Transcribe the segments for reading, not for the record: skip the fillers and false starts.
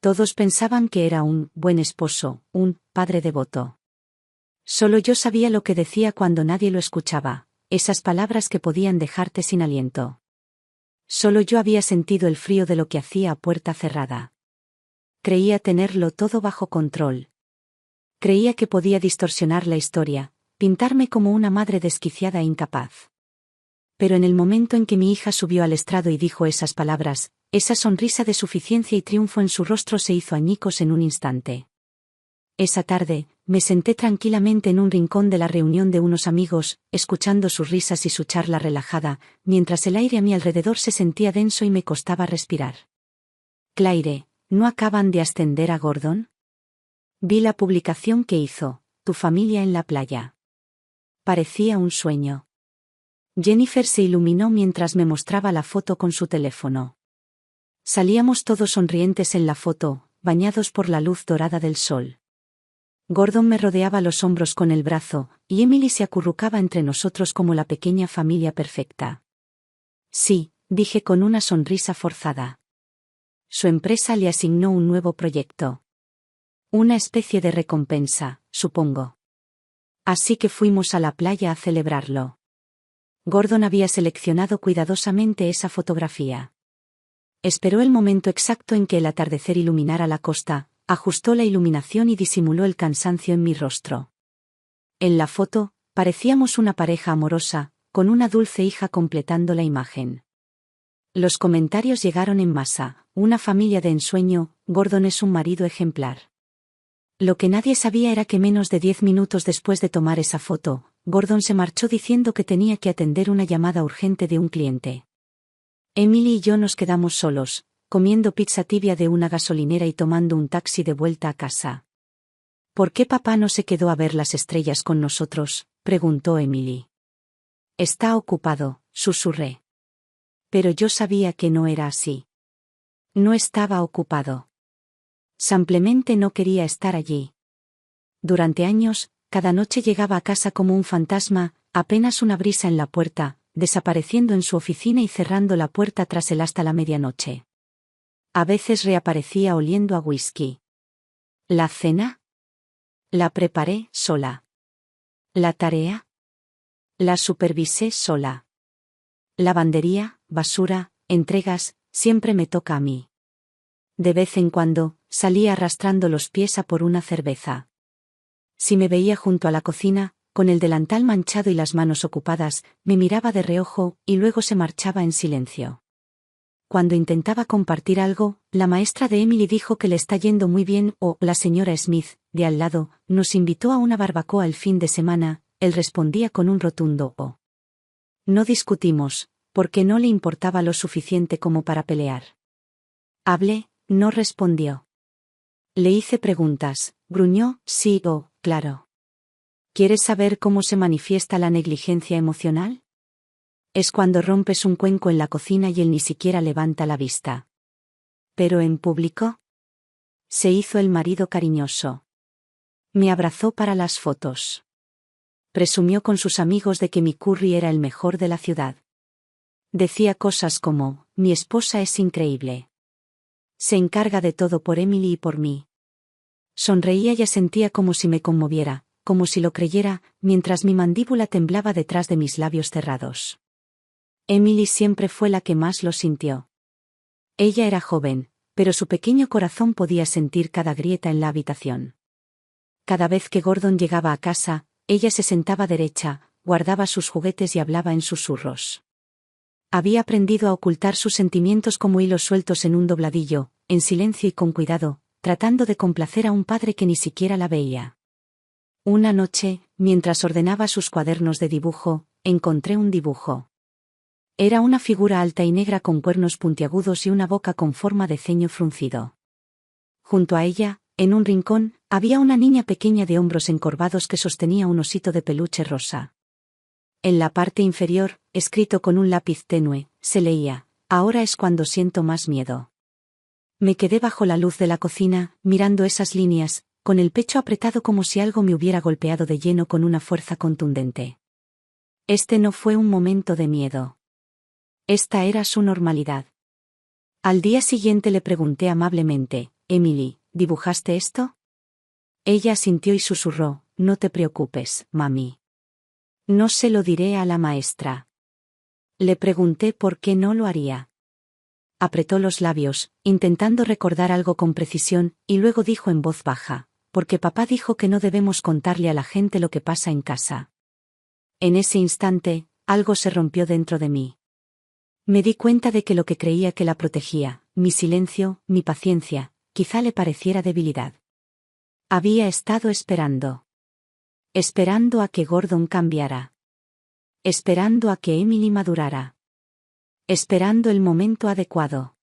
Todos pensaban que era un buen esposo, un padre devoto. Solo yo sabía lo que decía cuando nadie lo escuchaba, esas palabras que podían dejarte sin aliento. Solo yo había sentido el frío de lo que hacía a puerta cerrada. Creía tenerlo todo bajo control. Creía que podía distorsionar la historia, pintarme como una madre desquiciada e incapaz. Pero en el momento en que mi hija subió al estrado y dijo esas palabras, esa sonrisa de suficiencia y triunfo en su rostro se hizo añicos en un instante. Esa tarde, me senté tranquilamente en un rincón de la reunión de unos amigos, escuchando sus risas y su charla relajada, mientras el aire a mi alrededor se sentía denso y me costaba respirar. Claire, ¿no acaban de ascender a Gordon? Vi la publicación que hizo, tu familia en la playa. Parecía un sueño. Jennifer se iluminó mientras me mostraba la foto con su teléfono. Salíamos todos sonrientes en la foto, bañados por la luz dorada del sol. Gordon me rodeaba los hombros con el brazo, y Emily se acurrucaba entre nosotros como la pequeña familia perfecta. Sí, dije con una sonrisa forzada. Su empresa le asignó un nuevo proyecto. Una especie de recompensa, supongo. Así que fuimos a la playa a celebrarlo. Gordon había seleccionado cuidadosamente esa fotografía. Esperó el momento exacto en que el atardecer iluminara la costa, ajustó la iluminación y disimuló el cansancio en mi rostro. En la foto, parecíamos una pareja amorosa, con una dulce hija completando la imagen. Los comentarios llegaron en masa, una familia de ensueño, Gordon es un marido ejemplar. Lo que nadie sabía era que menos de 10 minutos después de tomar esa foto, Gordon se marchó diciendo que tenía que atender una llamada urgente de un cliente. Emily y yo nos quedamos solos, comiendo pizza tibia de una gasolinera y tomando un taxi de vuelta a casa. ¿Por qué papá no se quedó a ver las estrellas con nosotros?, preguntó Emily. Está ocupado, susurré. Pero yo sabía que no era así. No estaba ocupado. Simplemente no quería estar allí. Durante años, cada noche llegaba a casa como un fantasma, apenas una brisa en la puerta, desapareciendo en su oficina y cerrando la puerta tras él hasta la medianoche. A veces reaparecía oliendo a whisky. ¿La cena? La preparé sola. ¿La tarea? La supervisé sola. Lavandería, basura, entregas, siempre me toca a mí. De vez en cuando, salía arrastrando los pies a por una cerveza. Si me veía junto a la cocina, con el delantal manchado y las manos ocupadas, me miraba de reojo, y luego se marchaba en silencio. Cuando intentaba compartir algo, la maestra de Emily dijo que le está yendo muy bien o la señora Smith, de al lado, nos invitó a una barbacoa el fin de semana, él respondía con un rotundo «oh». No discutimos, porque no le importaba lo suficiente como para pelear. Hablé, no respondió. Le hice preguntas, gruñó, sí o, claro. ¿Quieres saber cómo se manifiesta la negligencia emocional? Es cuando rompes un cuenco en la cocina y él ni siquiera levanta la vista. ¿Pero en público? Se hizo el marido cariñoso. Me abrazó para las fotos. Presumió con sus amigos de que mi curry era el mejor de la ciudad. Decía cosas como, mi esposa es increíble. Se encarga de todo por Emily y por mí. Sonreía y asentía como si me conmoviera, como si lo creyera, mientras mi mandíbula temblaba detrás de mis labios cerrados. Emily siempre fue la que más lo sintió. Ella era joven, pero su pequeño corazón podía sentir cada grieta en la habitación. Cada vez que Gordon llegaba a casa, ella se sentaba derecha, guardaba sus juguetes y hablaba en susurros. Había aprendido a ocultar sus sentimientos como hilos sueltos en un dobladillo, en silencio y con cuidado, tratando de complacer a un padre que ni siquiera la veía. Una noche, mientras ordenaba sus cuadernos de dibujo, encontré un dibujo. Era una figura alta y negra con cuernos puntiagudos y una boca con forma de ceño fruncido. Junto a ella, en un rincón, había una niña pequeña de hombros encorvados que sostenía un osito de peluche rosa. En la parte inferior, escrito con un lápiz tenue, se leía, «Ahora es cuando siento más miedo». Me quedé bajo la luz de la cocina, mirando esas líneas, con el pecho apretado como si algo me hubiera golpeado de lleno con una fuerza contundente. Este no fue un momento de miedo. Esta era su normalidad. Al día siguiente le pregunté amablemente, Emily, ¿dibujaste esto? Ella asintió y susurró, no te preocupes, mami. No se lo diré a la maestra. Le pregunté por qué no lo haría. Apretó los labios, intentando recordar algo con precisión, y luego dijo en voz baja, porque papá dijo que no debemos contarle a la gente lo que pasa en casa. En ese instante, algo se rompió dentro de mí. Me di cuenta de que lo que creía que la protegía, mi silencio, mi paciencia, quizá le pareciera debilidad. Había estado esperando. Esperando a que Gordon cambiara. Esperando a que Emily madurara. Esperando el momento adecuado.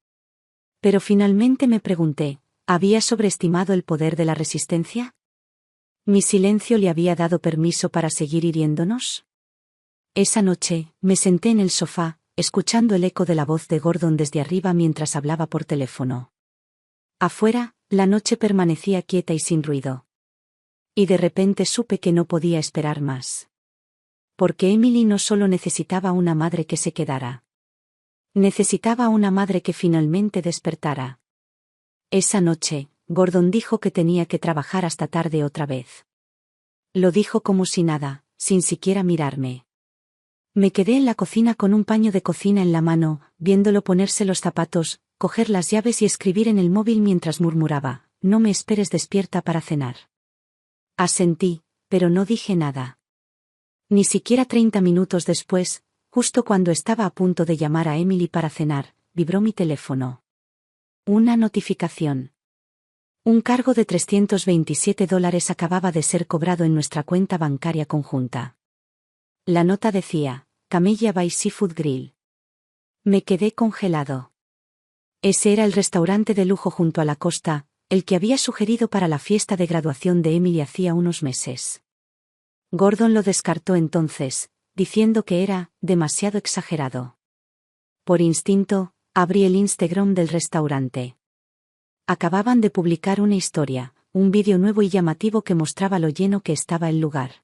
Pero finalmente me pregunté, ¿había sobreestimado el poder de la resistencia? ¿Mi silencio le había dado permiso para seguir hiriéndonos? Esa noche, me senté en el sofá, escuchando el eco de la voz de Gordon desde arriba mientras hablaba por teléfono. Afuera, la noche permanecía quieta y sin ruido. Y de repente supe que no podía esperar más. Porque Emily no solo necesitaba una madre que se quedara. Necesitaba una madre que finalmente despertara. Esa noche, Gordon dijo que tenía que trabajar hasta tarde otra vez. Lo dijo como si nada, sin siquiera mirarme. Me quedé en la cocina con un paño de cocina en la mano, viéndolo ponerse los zapatos, coger las llaves y escribir en el móvil mientras murmuraba, no me esperes despierta para cenar. Asentí, pero no dije nada. Ni siquiera 30 minutos después, justo cuando estaba a punto de llamar a Emily para cenar, vibró mi teléfono. Una notificación. Un cargo de $327 acababa de ser cobrado en nuestra cuenta bancaria conjunta. La nota decía, Camellia by Seafood Grill. Me quedé congelado. Ese era el restaurante de lujo junto a la costa, el que había sugerido para la fiesta de graduación de Emily hacía unos meses. Gordon lo descartó entonces, diciendo que era demasiado exagerado. Por instinto, abrí el Instagram del restaurante. Acababan de publicar una historia, un vídeo nuevo y llamativo que mostraba lo lleno que estaba el lugar.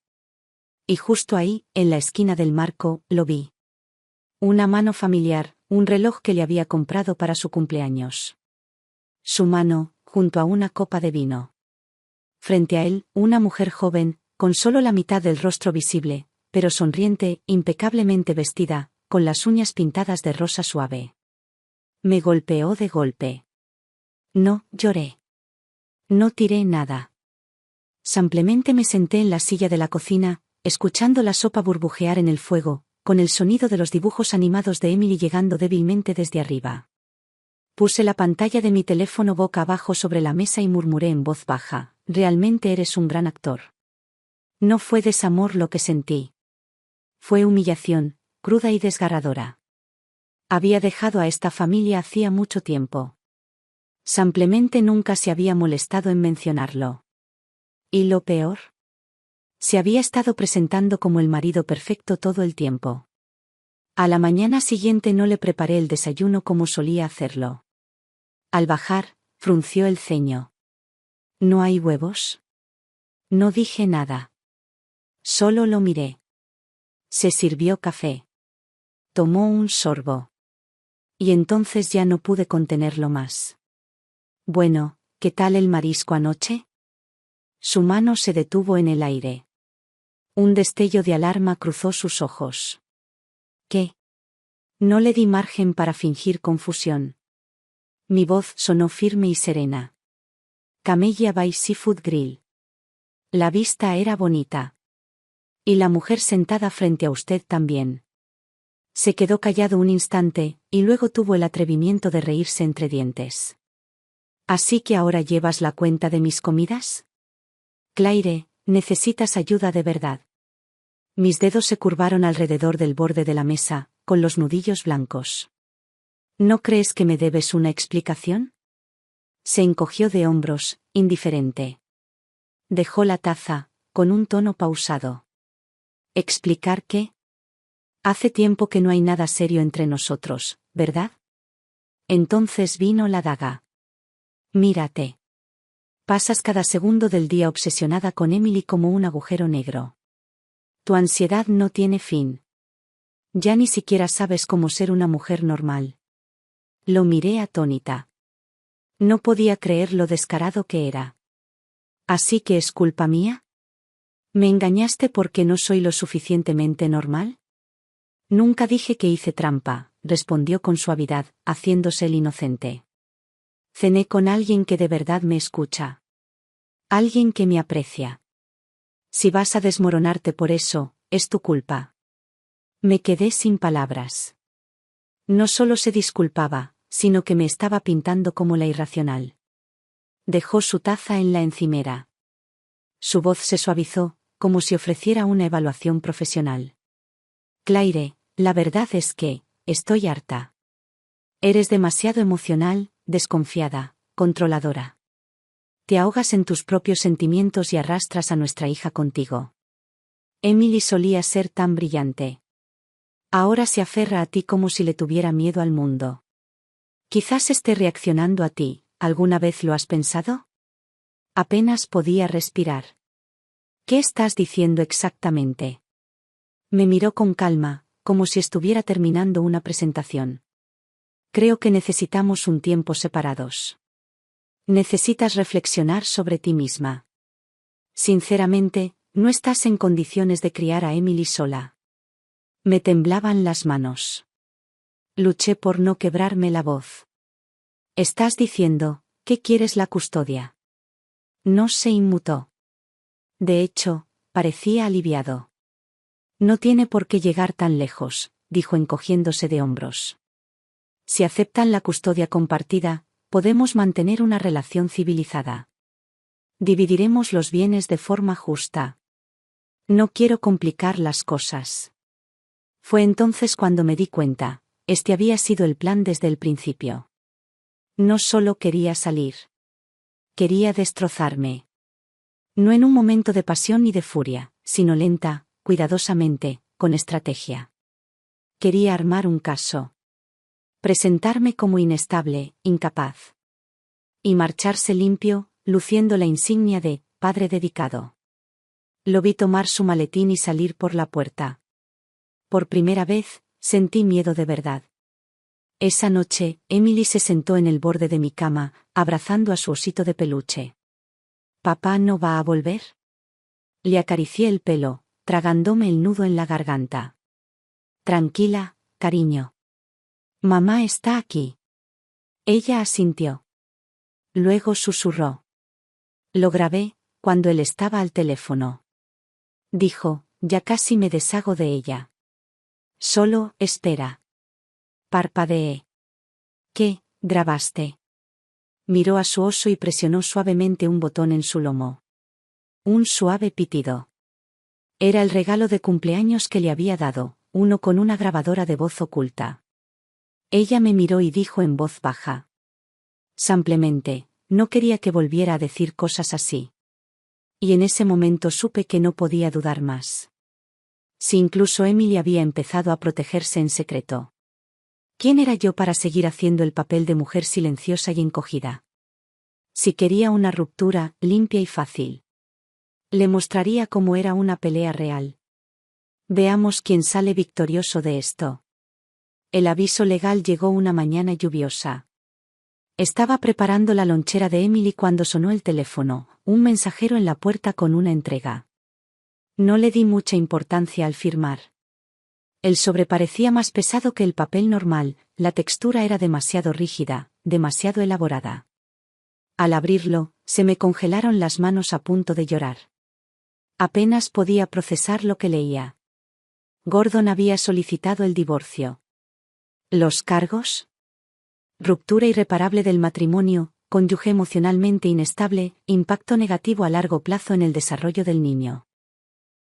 Y justo ahí, en la esquina del marco, lo vi. Una mano familiar, un reloj que le había comprado para su cumpleaños. Su mano, junto a una copa de vino. Frente a él, una mujer joven, con solo la mitad del rostro visible, pero sonriente, impecablemente vestida, con las uñas pintadas de rosa suave. Me golpeó de golpe. No lloré. No tiré nada. Simplemente me senté en la silla de la cocina, escuchando la sopa burbujear en el fuego, con el sonido de los dibujos animados de Emily llegando débilmente desde arriba. Puse la pantalla de mi teléfono boca abajo sobre la mesa y murmuré en voz baja, realmente eres un gran actor. No fue desamor lo que sentí. Fue humillación, cruda y desgarradora. Había dejado a esta familia hacía mucho tiempo. Simplemente nunca se había molestado en mencionarlo. ¿Y lo peor? Se había estado presentando como el marido perfecto todo el tiempo. A la mañana siguiente no le preparé el desayuno como solía hacerlo. Al bajar, frunció el ceño. ¿No hay huevos? No dije nada. Solo lo miré. Se sirvió café. Tomó un sorbo. Y entonces ya no pude contenerlo más. Bueno, ¿qué tal el marisco anoche? Su mano se detuvo en el aire. Un destello de alarma cruzó sus ojos. ¿Qué? No le di margen para fingir confusión. Mi voz sonó firme y serena. Camellia by Seafood Grill. La vista era bonita. Y la mujer sentada frente a usted también. Se quedó callado un instante, y luego tuvo el atrevimiento de reírse entre dientes. ¿Así que ahora llevas la cuenta de mis comidas? Claire, necesitas ayuda de verdad. Mis dedos se curvaron alrededor del borde de la mesa, con los nudillos blancos. ¿No crees que me debes una explicación? Se encogió de hombros, indiferente. Dejó la taza, con un tono pausado. ¿Explicar qué? Hace tiempo que no hay nada serio entre nosotros, ¿verdad? Entonces vino la daga. Mírate. Pasas cada segundo del día obsesionada con Emily como un agujero negro. Tu ansiedad no tiene fin. Ya ni siquiera sabes cómo ser una mujer normal. Lo miré atónita. No podía creer lo descarado que era. ¿Así que es culpa mía? ¿Me engañaste porque no soy lo suficientemente normal? Nunca dije que hice trampa, respondió con suavidad, haciéndose el inocente. Cené con alguien que de verdad me escucha. Alguien que me aprecia. Si vas a desmoronarte por eso, es tu culpa. Me quedé sin palabras. No solo se disculpaba, sino que me estaba pintando como la irracional. Dejó su taza en la encimera. Su voz se suavizó, como si ofreciera una evaluación profesional. Claire, la verdad es que, estoy harta. Eres demasiado emocional, desconfiada, controladora. Te ahogas en tus propios sentimientos y arrastras a nuestra hija contigo. Emily solía ser tan brillante. Ahora se aferra a ti como si le tuviera miedo al mundo. Quizás esté reaccionando a ti, ¿alguna vez lo has pensado? Apenas podía respirar. ¿Qué estás diciendo exactamente? Me miró con calma, como si estuviera terminando una presentación. Creo que necesitamos un tiempo separados. Necesitas reflexionar sobre ti misma. Sinceramente, no estás en condiciones de criar a Emily sola. Me temblaban las manos. Luché por no quebrarme la voz. Estás diciendo, ¿qué quieres la custodia? No se inmutó. De hecho, parecía aliviado. No tiene por qué llegar tan lejos, dijo encogiéndose de hombros. Si aceptan la custodia compartida, podemos mantener una relación civilizada. Dividiremos los bienes de forma justa. No quiero complicar las cosas. Fue entonces cuando me di cuenta, este había sido el plan desde el principio. No solo quería salir. Quería destrozarme. No en un momento de pasión ni de furia, sino lenta, cuidadosamente, con estrategia. Quería armar un caso. Presentarme como inestable, incapaz. Y marcharse limpio, luciendo la insignia de padre dedicado. Lo vi tomar su maletín y salir por la puerta. Por primera vez, sentí miedo de verdad. Esa noche, Emily se sentó en el borde de mi cama, abrazando a su osito de peluche. ¿Papá no va a volver? Le acaricié el pelo, tragándome el nudo en la garganta. Tranquila, cariño. Mamá está aquí. Ella asintió. Luego susurró. Lo grabé, cuando él estaba al teléfono. Dijo, ya casi me deshago de ella. Solo, espera. Parpadeé. ¿Qué, grabaste? Miró a su oso y presionó suavemente un botón en su lomo. Un suave pitido. Era el regalo de cumpleaños que le había dado, uno con una grabadora de voz oculta. Ella me miró y dijo en voz baja. Simplemente, no quería que volviera a decir cosas así. Y en ese momento supe que no podía dudar más. Si incluso Emily había empezado a protegerse en secreto. ¿Quién era yo para seguir haciendo el papel de mujer silenciosa y encogida? Si quería una ruptura, limpia y fácil. Le mostraría cómo era una pelea real. Veamos quién sale victorioso de esto. El aviso legal llegó una mañana lluviosa. Estaba preparando la lonchera de Emily cuando sonó el teléfono, un mensajero en la puerta con una entrega. No le di mucha importancia al firmar. El sobre parecía más pesado que el papel normal, la textura era demasiado rígida, demasiado elaborada. Al abrirlo, se me congelaron las manos a punto de llorar. Apenas podía procesar lo que leía. Gordon había solicitado el divorcio. ¿Los cargos? Ruptura irreparable del matrimonio, cónyuge emocionalmente inestable, impacto negativo a largo plazo en el desarrollo del niño.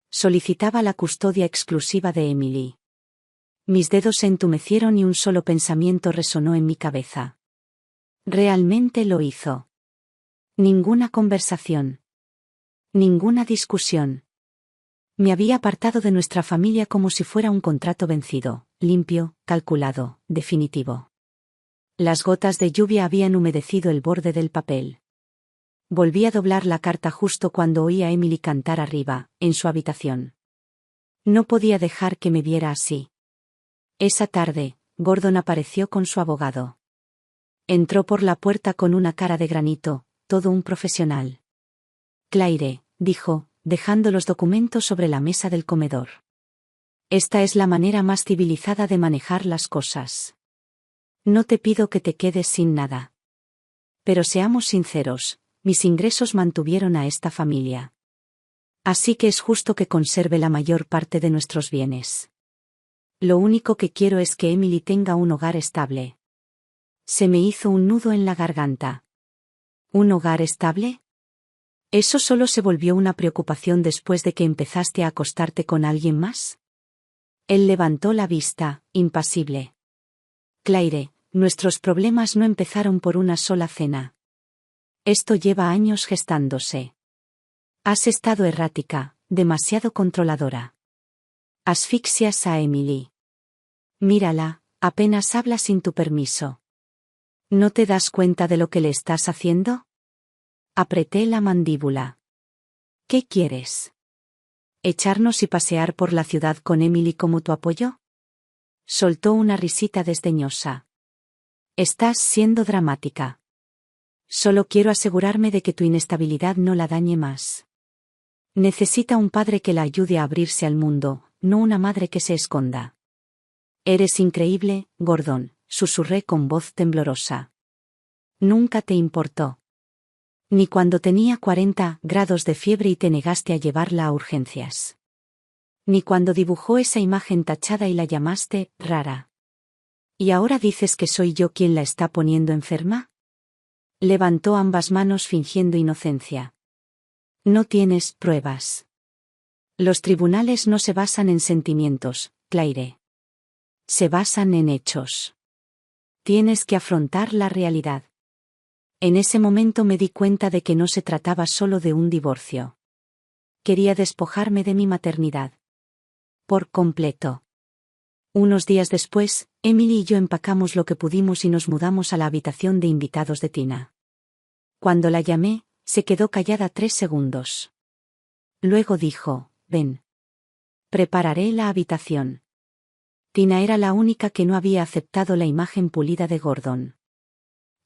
Solicitaba la custodia exclusiva de Emily. Mis dedos se entumecieron y un solo pensamiento resonó en mi cabeza. Realmente lo hizo. Ninguna conversación. Ninguna discusión. Me había apartado de nuestra familia como si fuera un contrato vencido, limpio, calculado, definitivo. Las gotas de lluvia habían humedecido el borde del papel. Volví a doblar la carta justo cuando oí a Emily cantar arriba, en su habitación. No podía dejar que me viera así. Esa tarde, Gordon apareció con su abogado. Entró por la puerta con una cara de granito, todo un profesional. Claire, dijo, dejando los documentos sobre la mesa del comedor. Esta es la manera más civilizada de manejar las cosas. No te pido que te quedes sin nada. Pero seamos sinceros, mis ingresos mantuvieron a esta familia. Así que es justo que conserve la mayor parte de nuestros bienes. Lo único que quiero es que Emily tenga un hogar estable. Se me hizo un nudo en la garganta. ¿Un hogar estable? ¿Eso solo se volvió una preocupación después de que empezaste a acostarte con alguien más? Él levantó la vista, impasible. Claire, nuestros problemas no empezaron por una sola cena. Esto lleva años gestándose. Has estado errática, demasiado controladora. Asfixias a Emily. Mírala, apenas habla sin tu permiso. ¿No te das cuenta de lo que le estás haciendo? Apreté la mandíbula. ¿Qué quieres? ¿Echarnos y pasear por la ciudad con Emily como tu apoyo? Soltó una risita desdeñosa. Estás siendo dramática. Solo quiero asegurarme de que tu inestabilidad no la dañe más. Necesita un padre que la ayude a abrirse al mundo, no una madre que se esconda. Eres increíble, Gordon, susurré con voz temblorosa. Nunca te importó. Ni cuando tenía 40 grados de fiebre y te negaste a llevarla a urgencias. Ni cuando dibujó esa imagen tachada y la llamaste rara. ¿Y ahora dices que soy yo quien la está poniendo enferma? Levantó ambas manos fingiendo inocencia. No tienes pruebas. Los tribunales no se basan en sentimientos, Claire. Se basan en hechos. Tienes que afrontar la realidad. En ese momento me di cuenta de que no se trataba solo de un divorcio. Quería despojarme de mi maternidad. Por completo. Unos días después, Emily y yo empacamos lo que pudimos y nos mudamos a la habitación de invitados de Tina. Cuando la llamé, se quedó callada 3 segundos. Luego dijo, ven. Prepararé la habitación. Tina era la única que no había aceptado la imagen pulida de Gordon.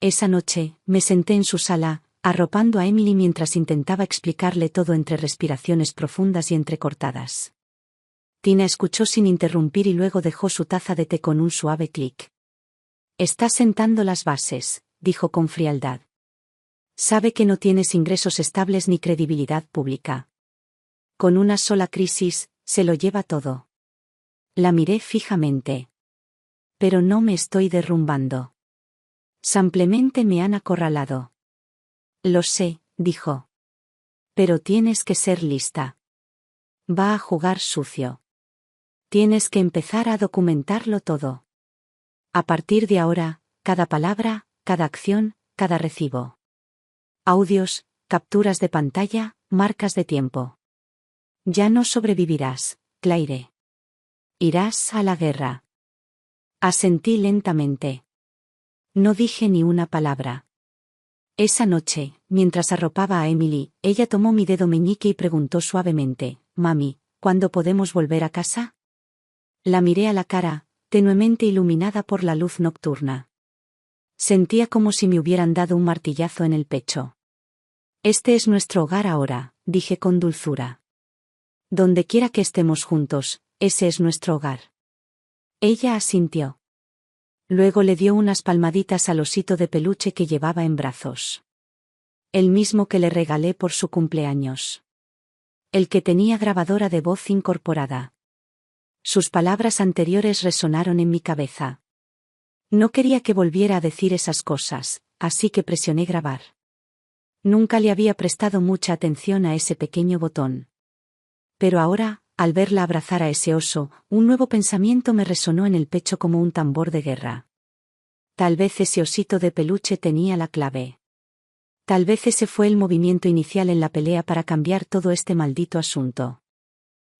Esa noche, me senté en su sala, arropando a Emily mientras intentaba explicarle todo entre respiraciones profundas y entrecortadas. Tina escuchó sin interrumpir y luego dejó su taza de té con un suave clic. Estás sentando las bases, dijo con frialdad. Sabe que no tienes ingresos estables ni credibilidad pública. Con una sola crisis, se lo lleva todo. La miré fijamente. Pero no me estoy derrumbando. Simplemente me han acorralado. Lo sé, dijo. Pero tienes que ser lista. Va a jugar sucio. Tienes que empezar a documentarlo todo. A partir de ahora, cada palabra, cada acción, cada recibo. Audios, capturas de pantalla, marcas de tiempo. Ya no sobrevivirás, Claire. Irás a la guerra. Asentí lentamente. No dije ni una palabra. Esa noche, mientras arropaba a Emily, ella tomó mi dedo meñique y preguntó suavemente, «Mami, ¿cuándo podemos volver a casa?» La miré a la cara, tenuemente iluminada por la luz nocturna. Sentía como si me hubieran dado un martillazo en el pecho. «Este es nuestro hogar ahora», dije con dulzura. «Donde quiera que estemos juntos, ese es nuestro hogar». Ella asintió. Luego le dio unas palmaditas al osito de peluche que llevaba en brazos. El mismo que le regalé por su cumpleaños. El que tenía grabadora de voz incorporada. Sus palabras anteriores resonaron en mi cabeza. No quería que volviera a decir esas cosas, así que presioné grabar. Nunca le había prestado mucha atención a ese pequeño botón. Pero ahora, al verla abrazar a ese oso, un nuevo pensamiento me resonó en el pecho como un tambor de guerra. Tal vez ese osito de peluche tenía la clave. Tal vez ese fue el movimiento inicial en la pelea para cambiar todo este maldito asunto.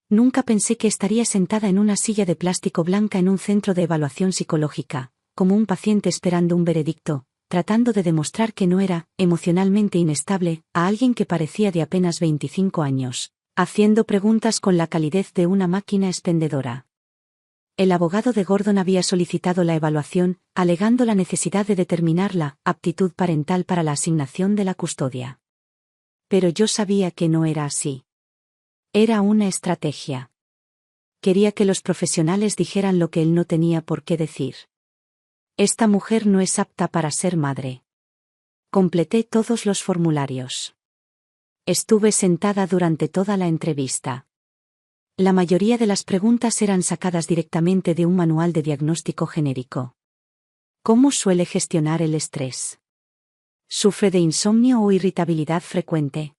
Nunca pensé que estaría sentada en una silla de plástico blanca en un centro de evaluación psicológica, como un paciente esperando un veredicto, tratando de demostrar que no era, emocionalmente inestable, a alguien que parecía de apenas 25 años. Haciendo preguntas con la calidez de una máquina expendedora. El abogado de Gordon había solicitado la evaluación, alegando la necesidad de determinar la aptitud parental para la asignación de la custodia. Pero yo sabía que no era así. Era una estrategia. Quería que los profesionales dijeran lo que él no tenía por qué decir. Esta mujer no es apta para ser madre. Completé todos los formularios. Estuve sentada durante toda la entrevista. La mayoría de las preguntas eran sacadas directamente de un manual de diagnóstico genérico. ¿Cómo suele gestionar el estrés? ¿Sufre de insomnio o irritabilidad frecuente?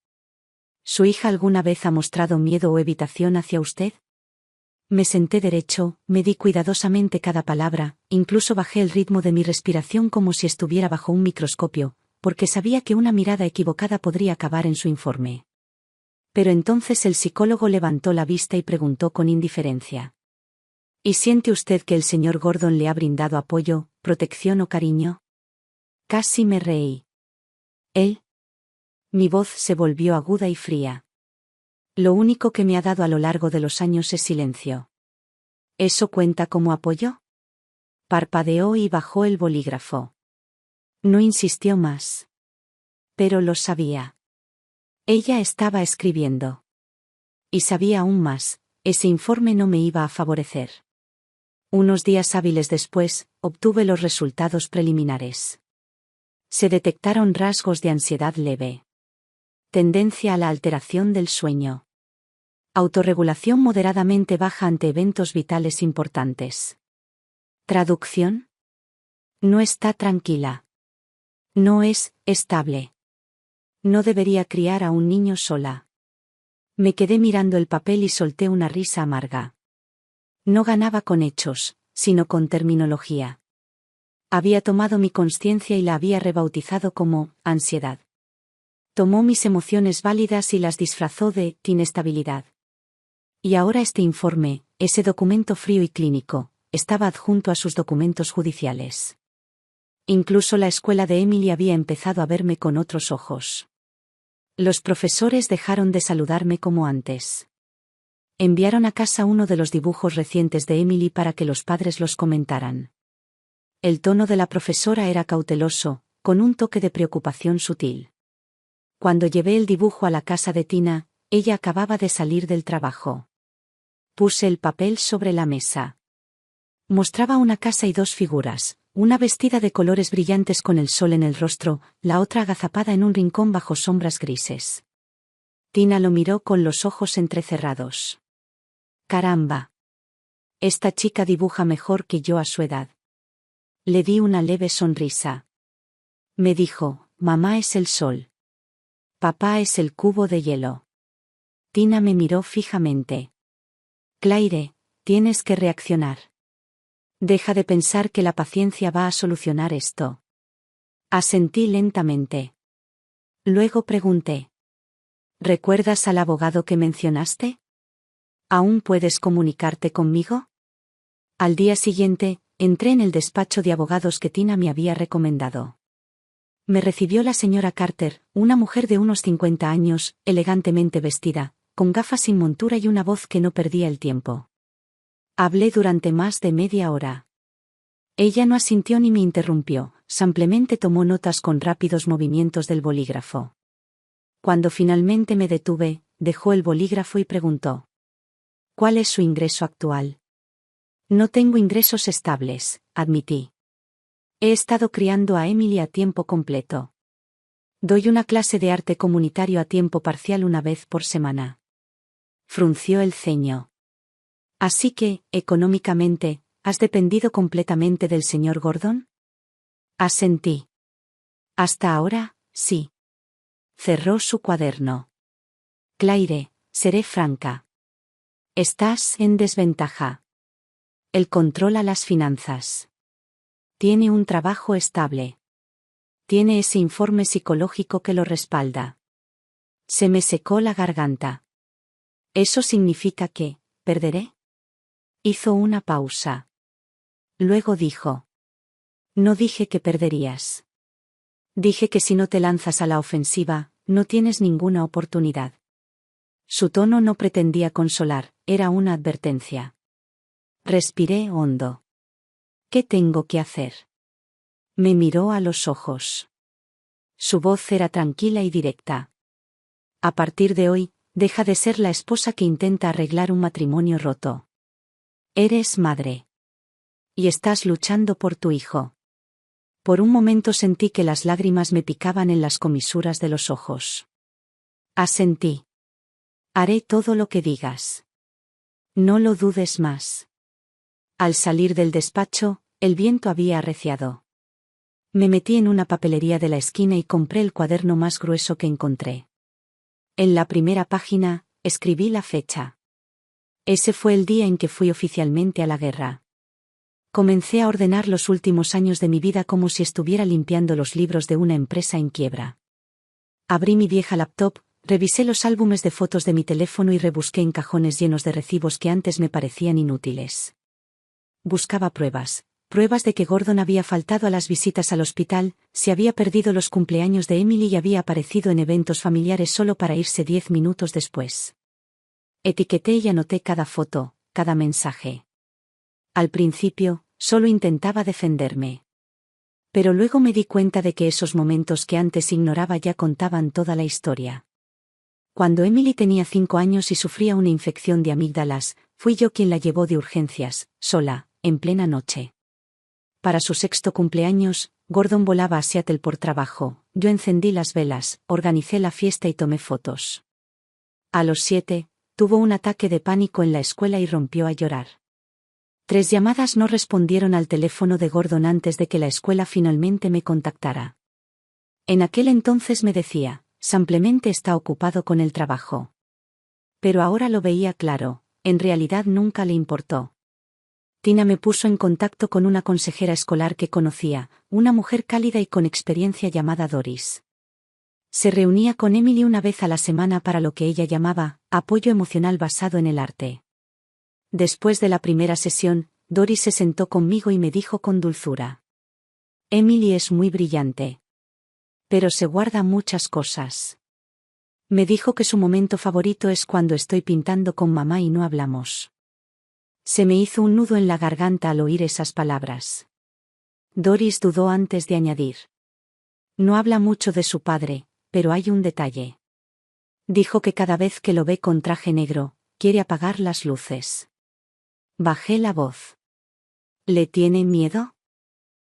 ¿Su hija alguna vez ha mostrado miedo o evitación hacia usted? Me senté derecho, medí cuidadosamente cada palabra, incluso bajé el ritmo de mi respiración como si estuviera bajo un microscopio, porque sabía que una mirada equivocada podría acabar en su informe. Pero entonces el psicólogo levantó la vista y preguntó con indiferencia. ¿Y siente usted que el señor Gordon le ha brindado apoyo, protección o cariño? Casi me reí. ¿Él? Mi voz se volvió aguda y fría. Lo único que me ha dado a lo largo de los años es silencio. ¿Eso cuenta como apoyo? Parpadeó y bajó el bolígrafo. No insistió más. Pero lo sabía. Ella estaba escribiendo. Y sabía aún más, ese informe no me iba a favorecer. Unos días hábiles después, obtuve los resultados preliminares. Se detectaron rasgos de ansiedad leve. Tendencia a la alteración del sueño. Autorregulación moderadamente baja ante eventos vitales importantes. ¿Traducción? No está tranquila. No es estable. No debería criar a un niño sola. Me quedé mirando el papel y solté una risa amarga. No ganaba con hechos, sino con terminología. Había tomado mi conciencia y la había rebautizado como ansiedad. Tomó mis emociones válidas y las disfrazó de inestabilidad. Y ahora este informe, ese documento frío y clínico, estaba adjunto a sus documentos judiciales. Incluso la escuela de Emily había empezado a verme con otros ojos. Los profesores dejaron de saludarme como antes. Enviaron a casa uno de los dibujos recientes de Emily para que los padres los comentaran. El tono de la profesora era cauteloso, con un toque de preocupación sutil. Cuando llevé el dibujo a la casa de Tina, ella acababa de salir del trabajo. Puse el papel sobre la mesa. Mostraba una casa y dos figuras, una vestida de colores brillantes con el sol en el rostro, la otra agazapada en un rincón bajo sombras grises. Tina lo miró con los ojos entrecerrados. Caramba. Esta chica dibuja mejor que yo a su edad. Le di una leve sonrisa. Me dijo, mamá es el sol. Papá es el cubo de hielo. Tina me miró fijamente. Claire, tienes que reaccionar. Deja de pensar que la paciencia va a solucionar esto. Asentí lentamente. Luego pregunté. ¿Recuerdas al abogado que mencionaste? ¿Aún puedes comunicarte conmigo? Al día siguiente, entré en el despacho de abogados que Tina me había recomendado. Me recibió la señora Carter, una mujer de unos 50 años, elegantemente vestida, con gafas sin montura y una voz que no perdía el tiempo. Hablé durante más de media hora. Ella no asintió ni me interrumpió, simplemente tomó notas con rápidos movimientos del bolígrafo. Cuando finalmente me detuve, dejó el bolígrafo y preguntó. ¿Cuál es su ingreso actual? No tengo ingresos estables, admití. He estado criando a Emily a tiempo completo. Doy una clase de arte comunitario a tiempo parcial una vez por semana. Frunció el ceño. Así que, económicamente, ¿has dependido completamente del señor Gordon? Asentí. Hasta ahora, sí. Cerró su cuaderno. Claire, seré franca. Estás en desventaja. Él controla las finanzas. Tiene un trabajo estable. Tiene ese informe psicológico que lo respalda. Se me secó la garganta. ¿Eso significa que perderé? Hizo una pausa. Luego dijo. No dije que perderías. Dije que si no te lanzas a la ofensiva, no tienes ninguna oportunidad. Su tono no pretendía consolar, era una advertencia. Respiré hondo. ¿Qué tengo que hacer? Me miró a los ojos. Su voz era tranquila y directa. A partir de hoy, deja de ser la esposa que intenta arreglar un matrimonio roto. Eres madre. Y estás luchando por tu hijo. Por un momento sentí que las lágrimas me picaban en las comisuras de los ojos. Asentí. Haré todo lo que digas. No lo dudes más. Al salir del despacho, el viento había arreciado. Me metí en una papelería de la esquina y compré el cuaderno más grueso que encontré. En la primera página, escribí la fecha. Ese fue el día en que fui oficialmente a la guerra. Comencé a ordenar los últimos años de mi vida como si estuviera limpiando los libros de una empresa en quiebra. Abrí mi vieja laptop, revisé los álbumes de fotos de mi teléfono y rebusqué en cajones llenos de recibos que antes me parecían inútiles. Buscaba pruebas de que Gordon había faltado a las visitas al hospital, se había perdido los cumpleaños de Emily y había aparecido en eventos familiares solo para irse 10 minutos después. Etiqueté y anoté cada foto, cada mensaje. Al principio, solo intentaba defenderme. Pero luego me di cuenta de que esos momentos que antes ignoraba ya contaban toda la historia. Cuando Emily tenía 5 años y sufría una infección de amígdalas, fui yo quien la llevó de urgencias, sola, en plena noche. Para su 6º cumpleaños, Gordon volaba a Seattle por trabajo, yo encendí las velas, organicé la fiesta y tomé fotos. A los 7, tuvo un ataque de pánico en la escuela y rompió a llorar. 3 llamadas no respondieron al teléfono de Gordon antes de que la escuela finalmente me contactara. En aquel entonces me decía, simplemente está ocupado con el trabajo. Pero ahora lo veía claro, en realidad nunca le importó. Tina me puso en contacto con una consejera escolar que conocía, una mujer cálida y con experiencia llamada Doris. Se reunía con Emily una vez a la semana para lo que ella llamaba apoyo emocional basado en el arte. Después de la primera sesión, Doris se sentó conmigo y me dijo con dulzura: Emily es muy brillante. Pero se guarda muchas cosas. Me dijo que su momento favorito es cuando estoy pintando con mamá y no hablamos. Se me hizo un nudo en la garganta al oír esas palabras. Doris dudó antes de añadir: no habla mucho de su padre, pero hay un detalle. Dijo que cada vez que lo ve con traje negro, quiere apagar las luces. Bajé la voz. ¿Le tiene miedo?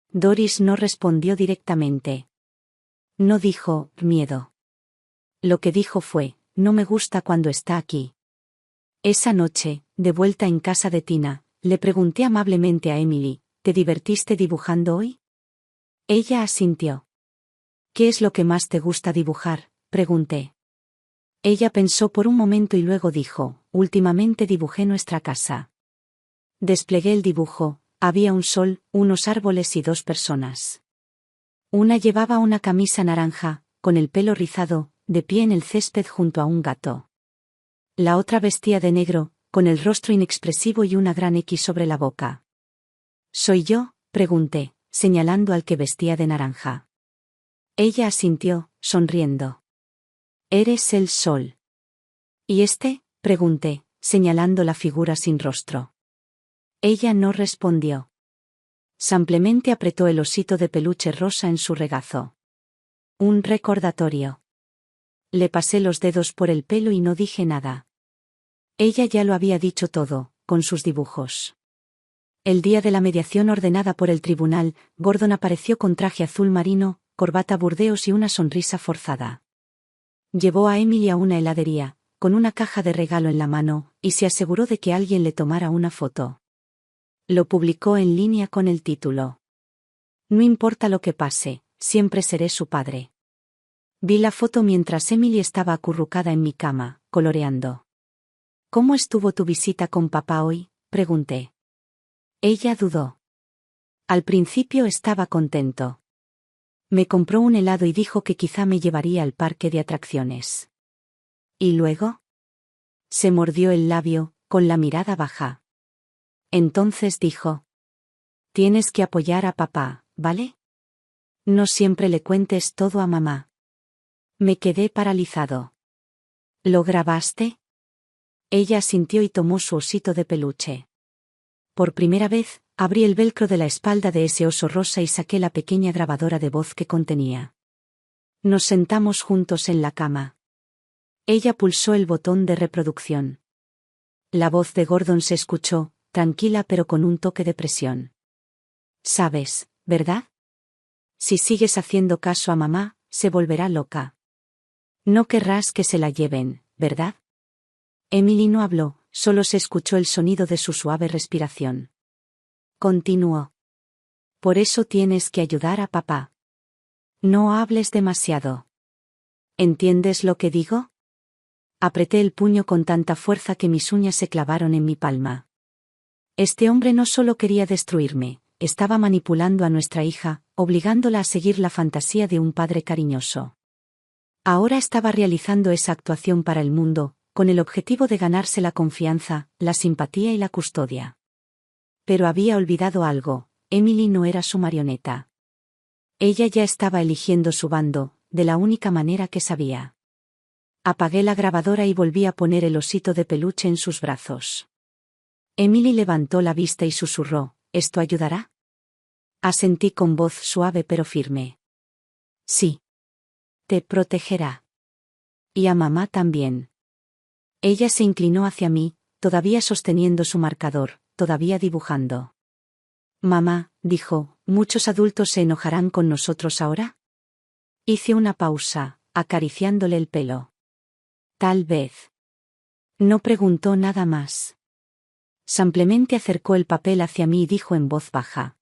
Doris no respondió directamente. No dijo miedo. Lo que dijo fue: no me gusta cuando está aquí. Esa noche, de vuelta en casa de Tina, le pregunté amablemente a Emily: ¿te divertiste dibujando hoy? Ella asintió. ¿Qué es lo que más te gusta dibujar?, pregunté. Ella pensó por un momento y luego dijo: últimamente dibujé nuestra casa. Desplegué el dibujo, había un sol, unos árboles y 2 personas. Una llevaba una camisa naranja, con el pelo rizado, de pie en el césped junto a un gato. La otra vestía de negro, con el rostro inexpresivo y una gran X sobre la boca. ¿Soy yo?, pregunté, señalando al que vestía de naranja. Ella asintió, sonriendo. Eres el sol. ¿Y este?, pregunté, señalando la figura sin rostro. Ella no respondió. Simplemente apretó el osito de peluche rosa en su regazo. Un recordatorio. Le pasé los dedos por el pelo y no dije nada. Ella ya lo había dicho todo, con sus dibujos. El día de la mediación ordenada por el tribunal, Gordon apareció con traje azul marino, corbata burdeos y una sonrisa forzada. Llevó a Emily a una heladería, con una caja de regalo en la mano, y se aseguró de que alguien le tomara una foto. Lo publicó en línea con el título: no importa lo que pase, siempre seré su padre. Vi la foto mientras Emily estaba acurrucada en mi cama, coloreando. ¿Cómo estuvo tu visita con papá hoy?, pregunté. Ella dudó. Al principio estaba contento. Me compró un helado y dijo que quizá me llevaría al parque de atracciones. ¿Y luego? Se mordió el labio, con la mirada baja. Entonces dijo: tienes que apoyar a papá, ¿vale? No siempre le cuentes todo a mamá. Me quedé paralizado. ¿Lo grabaste? Ella asintió y tomó su osito de peluche. Por primera vez, abrí el velcro de la espalda de ese oso rosa y saqué la pequeña grabadora de voz que contenía. Nos sentamos juntos en la cama. Ella pulsó el botón de reproducción. La voz de Gordon se escuchó, tranquila pero con un toque de presión. Sabes, ¿verdad? Si sigues haciendo caso a mamá, se volverá loca. No querrás que se la lleven, ¿verdad? Emily no habló, solo se escuchó el sonido de su suave respiración. Continuó. Por eso tienes que ayudar a papá. No hables demasiado. ¿Entiendes lo que digo? Apreté el puño con tanta fuerza que mis uñas se clavaron en mi palma. Este hombre no solo quería destruirme, estaba manipulando a nuestra hija, obligándola a seguir la fantasía de un padre cariñoso. Ahora estaba realizando esa actuación para el mundo, con el objetivo de ganarse la confianza, la simpatía y la custodia. Pero había olvidado algo, Emily no era su marioneta. Ella ya estaba eligiendo su bando, de la única manera que sabía. Apagué la grabadora y volví a poner el osito de peluche en sus brazos. Emily levantó la vista y susurró, ¿esto ayudará? Asentí con voz suave pero firme. Sí. Te protegerá. Y a mamá también. Ella se inclinó hacia mí, todavía sosteniendo su marcador, todavía dibujando. Mamá, dijo, ¿muchos adultos se enojarán con nosotros ahora? Hice una pausa, acariciándole el pelo. Tal vez. No preguntó nada más. Simplemente acercó el papel hacia mí y dijo en voz baja.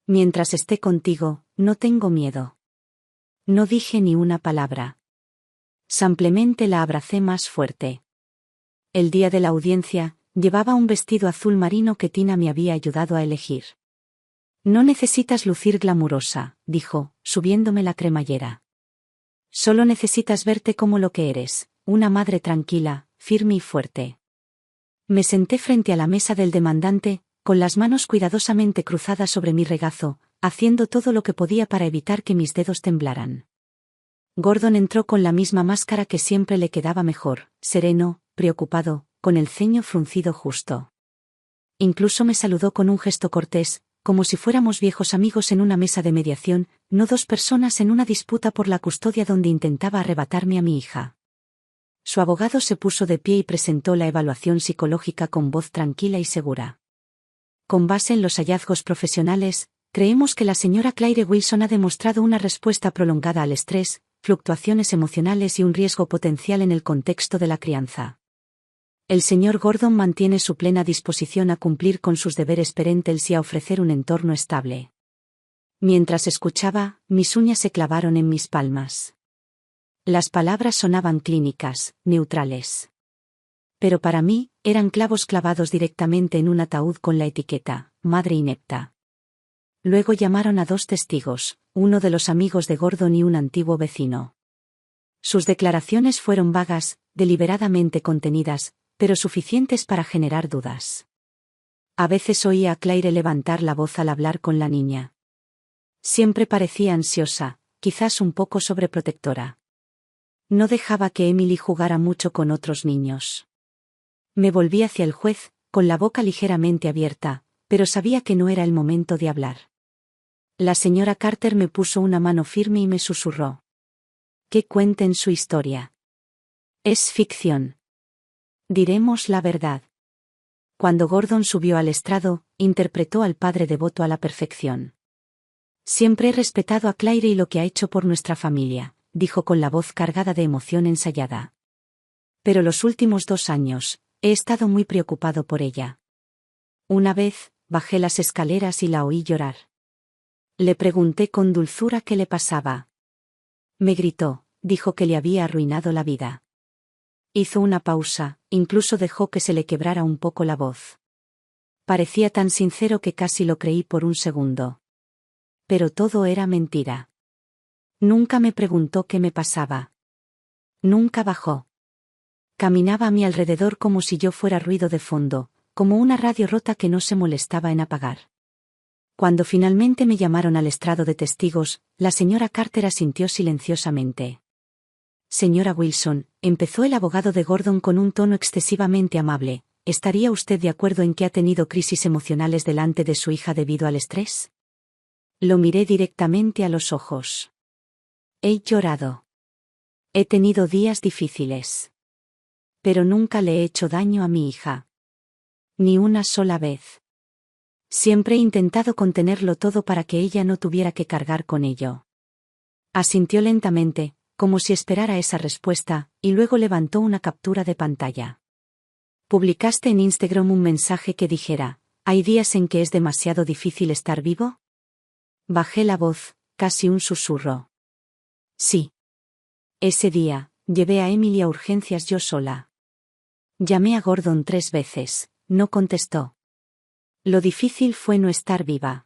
Mientras esté contigo, no tengo miedo. No dije ni una palabra. Simplemente la abracé más fuerte. El día de la audiencia, llevaba un vestido azul marino que Tina me había ayudado a elegir. No necesitas lucir glamurosa, dijo, subiéndome la cremallera. Solo necesitas verte como lo que eres, una madre tranquila, firme y fuerte. Me senté frente a la mesa del demandante, con las manos cuidadosamente cruzadas sobre mi regazo, haciendo todo lo que podía para evitar que mis dedos temblaran. Gordon entró con la misma máscara que siempre le quedaba mejor, sereno, preocupado, con el ceño fruncido justo. Incluso me saludó con un gesto cortés, como si fuéramos viejos amigos en una mesa de mediación, no dos personas en una disputa por la custodia donde intentaba arrebatarme a mi hija. Su abogado se puso de pie y presentó la evaluación psicológica con voz tranquila y segura. Con base en los hallazgos profesionales, creemos que la señora Claire Wilson ha demostrado una respuesta prolongada al estrés, fluctuaciones emocionales y un riesgo potencial en el contexto de la crianza. El señor Gordon mantiene su plena disposición a cumplir con sus deberes parentales y a ofrecer un entorno estable. Mientras escuchaba, mis uñas se clavaron en mis palmas. Las palabras sonaban clínicas, neutrales. Pero para mí, eran clavos clavados directamente en un ataúd con la etiqueta, madre inepta. Luego llamaron a 2 testigos, uno de los amigos de Gordon y un antiguo vecino. Sus declaraciones fueron vagas, deliberadamente contenidas, pero suficientes para generar dudas. A veces oía a Claire levantar la voz al hablar con la niña. Siempre parecía ansiosa, quizás un poco sobreprotectora. No dejaba que Emily jugara mucho con otros niños. Me volví hacia el juez, con la boca ligeramente abierta, pero sabía que no era el momento de hablar. La señora Carter me puso una mano firme y me susurró. Que cuenten su historia. Es ficción. Diremos la verdad. Cuando Gordon subió al estrado, interpretó al padre devoto a la perfección. Siempre he respetado a Claire y lo que ha hecho por nuestra familia, dijo con la voz cargada de emoción ensayada. Pero los últimos 2 años, he estado muy preocupado por ella. Una vez, bajé las escaleras y la oí llorar. Le pregunté con dulzura qué le pasaba. Me gritó, dijo que le había arruinado la vida. Hizo una pausa, incluso dejó que se le quebrara un poco la voz. Parecía tan sincero que casi lo creí por un segundo. Pero todo era mentira. Nunca me preguntó qué me pasaba. Nunca bajó. Caminaba a mi alrededor como si yo fuera ruido de fondo, como una radio rota que no se molestaba en apagar. Cuando finalmente me llamaron al estrado de testigos, la señora Carter asintió silenciosamente. Señora Wilson, empezó el abogado de Gordon con un tono excesivamente amable, ¿estaría usted de acuerdo en que ha tenido crisis emocionales delante de su hija debido al estrés? Lo miré directamente a los ojos. He llorado. He tenido días difíciles. Pero nunca le he hecho daño a mi hija. Ni una sola vez. Siempre he intentado contenerlo todo para que ella no tuviera que cargar con ello. Asintió lentamente, como si esperara esa respuesta, y luego levantó una captura de pantalla. ¿Publicaste en Instagram un mensaje que dijera, ¿hay días en que es demasiado difícil estar vivo? Bajé la voz, casi un susurro. Sí. Ese día, llevé a Emily a urgencias yo sola. Llamé a Gordon 3 veces, no contestó. Lo difícil fue no estar viva.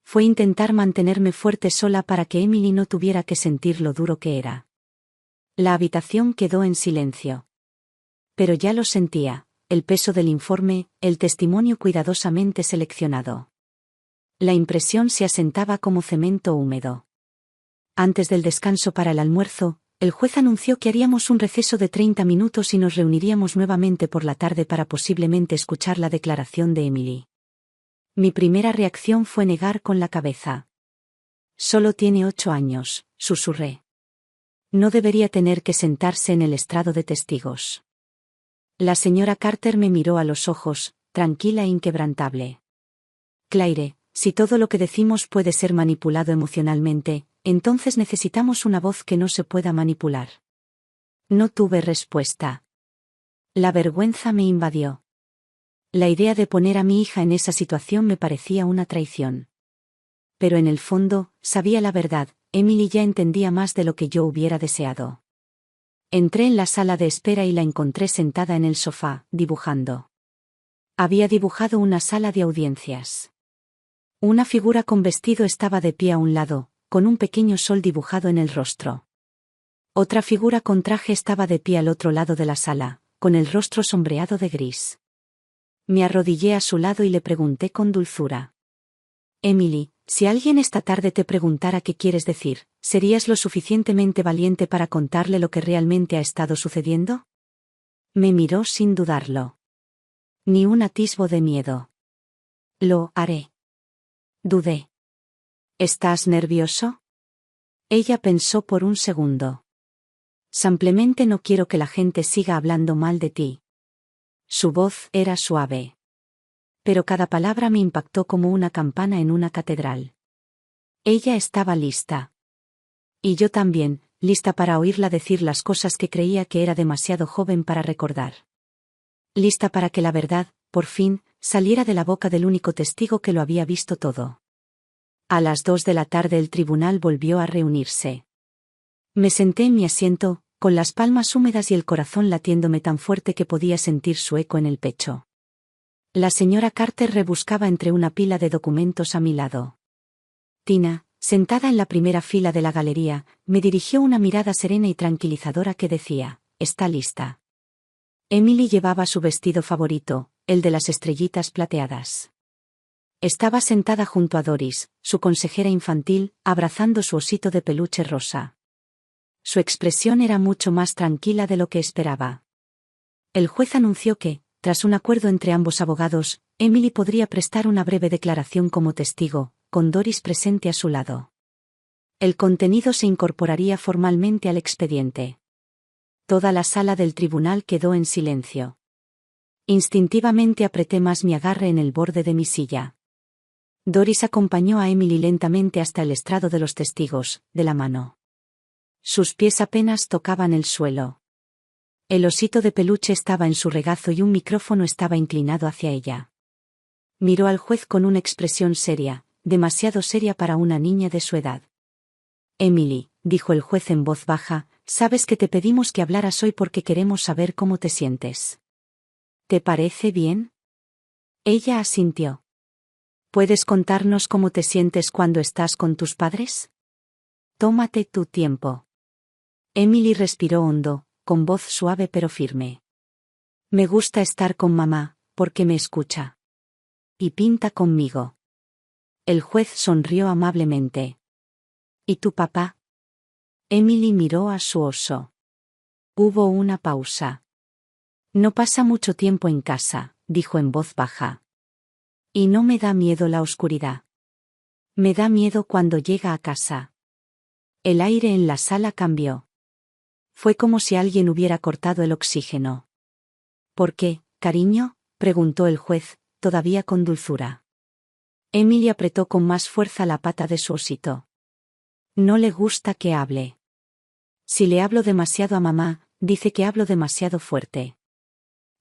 Fue intentar mantenerme fuerte sola para que Emily no tuviera que sentir lo duro que era. La habitación quedó en silencio. Pero ya lo sentía, el peso del informe, el testimonio cuidadosamente seleccionado. La impresión se asentaba como cemento húmedo. Antes del descanso para el almuerzo, el juez anunció que haríamos un receso de 30 minutos y nos reuniríamos nuevamente por la tarde para posiblemente escuchar la declaración de Emily. Mi primera reacción fue negar con la cabeza. Solo tiene 8 años, susurré. No debería tener que sentarse en el estrado de testigos. La señora Carter me miró a los ojos, tranquila e inquebrantable. Claire, si todo lo que decimos puede ser manipulado emocionalmente, entonces necesitamos una voz que no se pueda manipular. No tuve respuesta. La vergüenza me invadió. La idea de poner a mi hija en esa situación me parecía una traición. Pero en el fondo, sabía la verdad, Emily ya entendía más de lo que yo hubiera deseado. Entré en la sala de espera y la encontré sentada en el sofá, dibujando. Había dibujado una sala de audiencias. Una figura con vestido estaba de pie a un lado, con un pequeño sol dibujado en el rostro. Otra figura con traje estaba de pie al otro lado de la sala, con el rostro sombreado de gris. Me arrodillé a su lado y le pregunté con dulzura. Emily, si alguien esta tarde te preguntara qué quieres decir, ¿serías lo suficientemente valiente para contarle lo que realmente ha estado sucediendo? Me miró sin dudarlo. Ni un atisbo de miedo. Lo haré. Dudé. ¿Estás nervioso? Ella pensó por un segundo. Simplemente no quiero que la gente siga hablando mal de ti. Su voz era suave. Pero cada palabra me impactó como una campana en una catedral. Ella estaba lista. Y yo también, lista para oírla decir las cosas que creía que era demasiado joven para recordar. Lista para que la verdad, por fin, saliera de la boca del único testigo que lo había visto todo. A las 2 de la tarde el tribunal volvió a reunirse. Me senté en mi asiento, con las palmas húmedas y el corazón latiéndome tan fuerte que podía sentir su eco en el pecho. La señora Carter rebuscaba entre una pila de documentos a mi lado. Tina, sentada en la primera fila de la galería, me dirigió una mirada serena y tranquilizadora que decía, «Está lista». Emily llevaba su vestido favorito, el de las estrellitas plateadas. Estaba sentada junto a Doris, su consejera infantil, abrazando su osito de peluche rosa. Su expresión era mucho más tranquila de lo que esperaba. El juez anunció que, tras un acuerdo entre ambos abogados, Emily podría prestar una breve declaración como testigo, con Doris presente a su lado. El contenido se incorporaría formalmente al expediente. Toda la sala del tribunal quedó en silencio. Instintivamente apreté más mi agarre en el borde de mi silla. Doris acompañó a Emily lentamente hasta el estrado de los testigos, de la mano. Sus pies apenas tocaban el suelo. El osito de peluche estaba en su regazo y un micrófono estaba inclinado hacia ella. Miró al juez con una expresión seria, demasiado seria para una niña de su edad. Emily, dijo el juez en voz baja, sabes que te pedimos que hablaras hoy porque queremos saber cómo te sientes. ¿Te parece bien? Ella asintió. ¿Puedes contarnos cómo te sientes cuando estás con tus padres? Tómate tu tiempo. Emily respiró hondo, con voz suave pero firme. Me gusta estar con mamá, porque me escucha. Y pinta conmigo. El juez sonrió amablemente. ¿Y tu papá? Emily miró a su oso. Hubo una pausa. No pasa mucho tiempo en casa, dijo en voz baja. Y no me da miedo la oscuridad. Me da miedo cuando llega a casa. El aire en la sala cambió. Fue como si alguien hubiera cortado el oxígeno. ¿Por qué, cariño?, preguntó el juez, todavía con dulzura. Emily apretó con más fuerza la pata de su osito. No le gusta que hable. Si le hablo demasiado a mamá, dice que hablo demasiado fuerte.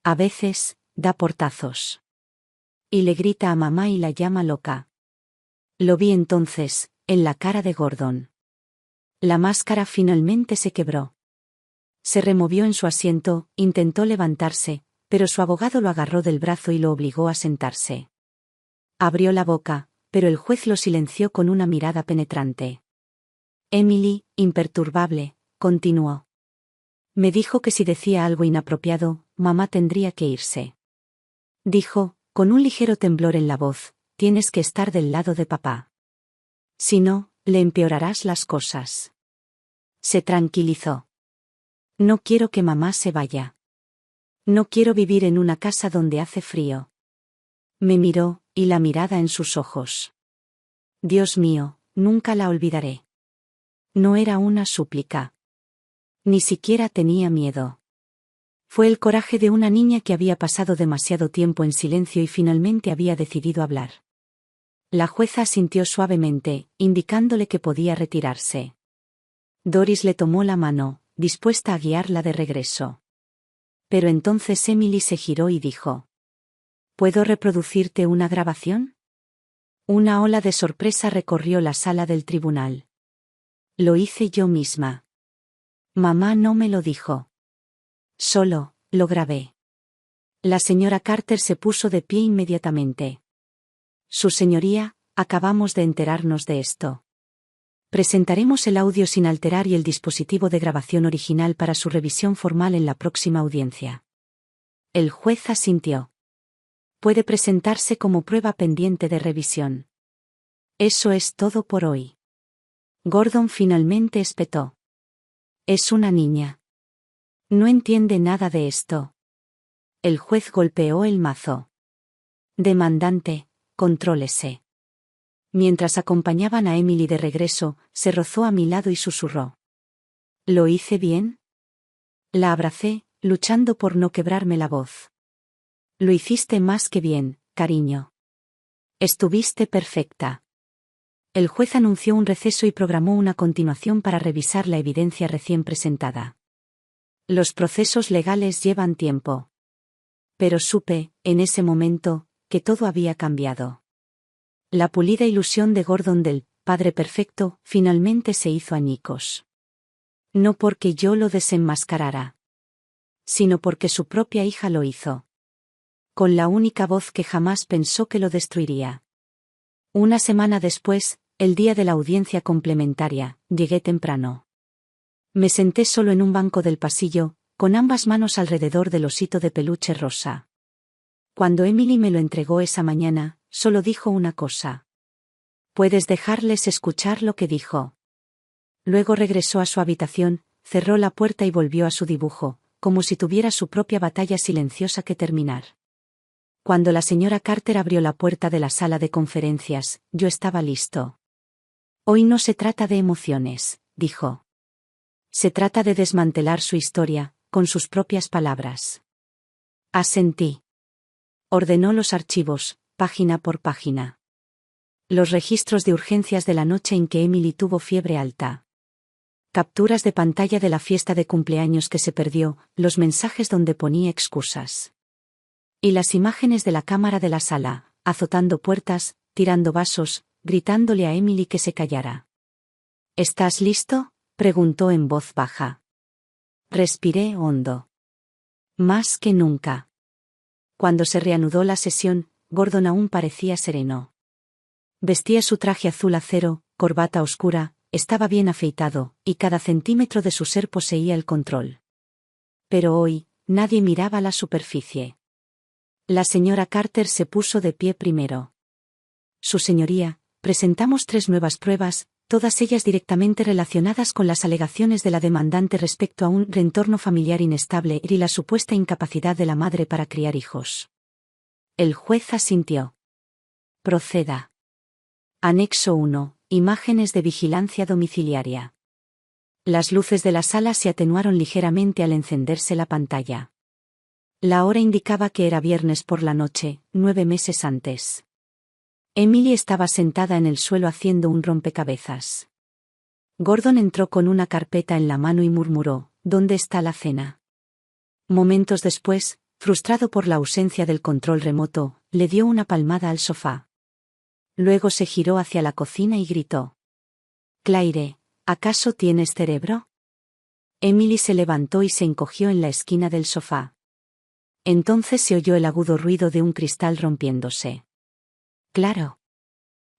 A veces, da portazos. Y le grita a mamá y la llama loca. Lo vi entonces, en la cara de Gordon. La máscara finalmente se quebró. Se removió en su asiento, intentó levantarse, pero su abogado lo agarró del brazo y lo obligó a sentarse. Abrió la boca, pero el juez lo silenció con una mirada penetrante. Emily, imperturbable, continuó. Me dijo que si decía algo inapropiado, mamá tendría que irse. Dijo, con un ligero temblor en la voz, tienes que estar del lado de papá. Si no, le empeorarás las cosas. Se tranquilizó. No quiero que mamá se vaya. No quiero vivir en una casa donde hace frío. Me miró, y la mirada en sus ojos. Dios mío, nunca la olvidaré. No era una súplica. Ni siquiera tenía miedo. Fue el coraje de una niña que había pasado demasiado tiempo en silencio y finalmente había decidido hablar. La jueza asintió suavemente, indicándole que podía retirarse. Doris le tomó la mano, dispuesta a guiarla de regreso. Pero entonces Emily se giró y dijo: ¿Puedo reproducirte una grabación? Una ola de sorpresa recorrió la sala del tribunal. Lo hice yo misma. Mamá no me lo dijo. Solo, lo grabé. La señora Carter se puso de pie inmediatamente. Su señoría, acabamos de enterarnos de esto. Presentaremos el audio sin alterar y el dispositivo de grabación original para su revisión formal en la próxima audiencia. El juez asintió. Puede presentarse como prueba pendiente de revisión. Eso es todo por hoy. Gordon finalmente espetó. Es una niña. No entiende nada de esto. El juez golpeó el mazo. Demandante, contrólese. Mientras acompañaban a Emily de regreso, se rozó a mi lado y susurró. ¿Lo hice bien? La abracé, luchando por no quebrarme la voz. Lo hiciste más que bien, cariño. Estuviste perfecta. El juez anunció un receso y programó una continuación para revisar la evidencia recién presentada. Los procesos legales llevan tiempo. Pero supe, en ese momento, que todo había cambiado. La pulida ilusión de Gordon del padre perfecto finalmente se hizo añicos. No porque yo lo desenmascarara, sino porque su propia hija lo hizo. Con la única voz que jamás pensó que lo destruiría. Una semana después, el día de la audiencia complementaria, llegué temprano. Me senté solo en un banco del pasillo, con ambas manos alrededor del osito de peluche rosa. Cuando Emily me lo entregó esa mañana, solo dijo una cosa. ¿Puedes dejarles escuchar lo que dijo? Luego regresó a su habitación, cerró la puerta y volvió a su dibujo, como si tuviera su propia batalla silenciosa que terminar. Cuando la señora Carter abrió la puerta de la sala de conferencias, yo estaba listo. Hoy no se trata de emociones, dijo. Se trata de desmantelar su historia, con sus propias palabras. Asentí. Ordenó los archivos, página por página. Los registros de urgencias de la noche en que Emily tuvo fiebre alta. Capturas de pantalla de la fiesta de cumpleaños que se perdió, los mensajes donde ponía excusas. Y las imágenes de la cámara de la sala, azotando puertas, tirando vasos, gritándole a Emily que se callara. ¿Estás listo?, preguntó en voz baja. Respiré hondo. Más que nunca. Cuando se reanudó la sesión, Gordon aún parecía sereno. Vestía su traje azul acero, corbata oscura, estaba bien afeitado, y cada centímetro de su ser poseía el control. Pero hoy, nadie miraba la superficie. La señora Carter se puso de pie primero. Su señoría, presentamos 3 nuevas pruebas, todas ellas directamente relacionadas con las alegaciones de la demandante respecto a un reentorno familiar inestable y la supuesta incapacidad de la madre para criar hijos. El juez asintió. Proceda. Anexo 1. Imágenes de vigilancia domiciliaria. Las luces de la sala se atenuaron ligeramente al encenderse la pantalla. La hora indicaba que era viernes por la noche, 9 meses antes. Emily estaba sentada en el suelo haciendo un rompecabezas. Gordon entró con una carpeta en la mano y murmuró: ¿Dónde está la cena? Momentos después, frustrado por la ausencia del control remoto, le dio una palmada al sofá. Luego se giró hacia la cocina y gritó: Claire, ¿acaso tienes cerebro? Emily se levantó y se encogió en la esquina del sofá. Entonces se oyó el agudo ruido de un cristal rompiéndose. Claro.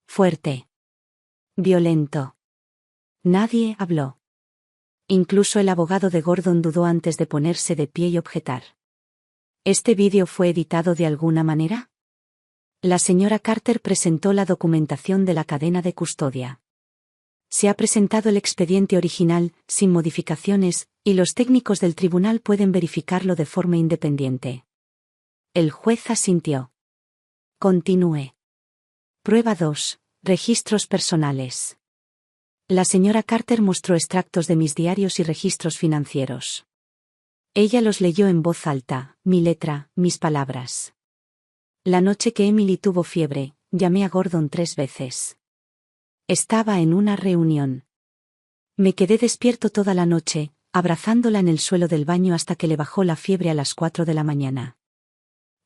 Fuerte. Violento. Nadie habló. Incluso el abogado de Gordon dudó antes de ponerse de pie y objetar. ¿Este vídeo fue editado de alguna manera? La señora Carter presentó la documentación de la cadena de custodia. Se ha presentado el expediente original, sin modificaciones, y los técnicos del tribunal pueden verificarlo de forma independiente. El juez asintió. Continúe. Prueba 2. Registros personales. La señora Carter mostró extractos de mis diarios y registros financieros. Ella los leyó en voz alta, mi letra, mis palabras. La noche que Emily tuvo fiebre, llamé a Gordon 3 veces. Estaba en una reunión. Me quedé despierto toda la noche, abrazándola en el suelo del baño hasta que le bajó la fiebre a las 4 de la mañana.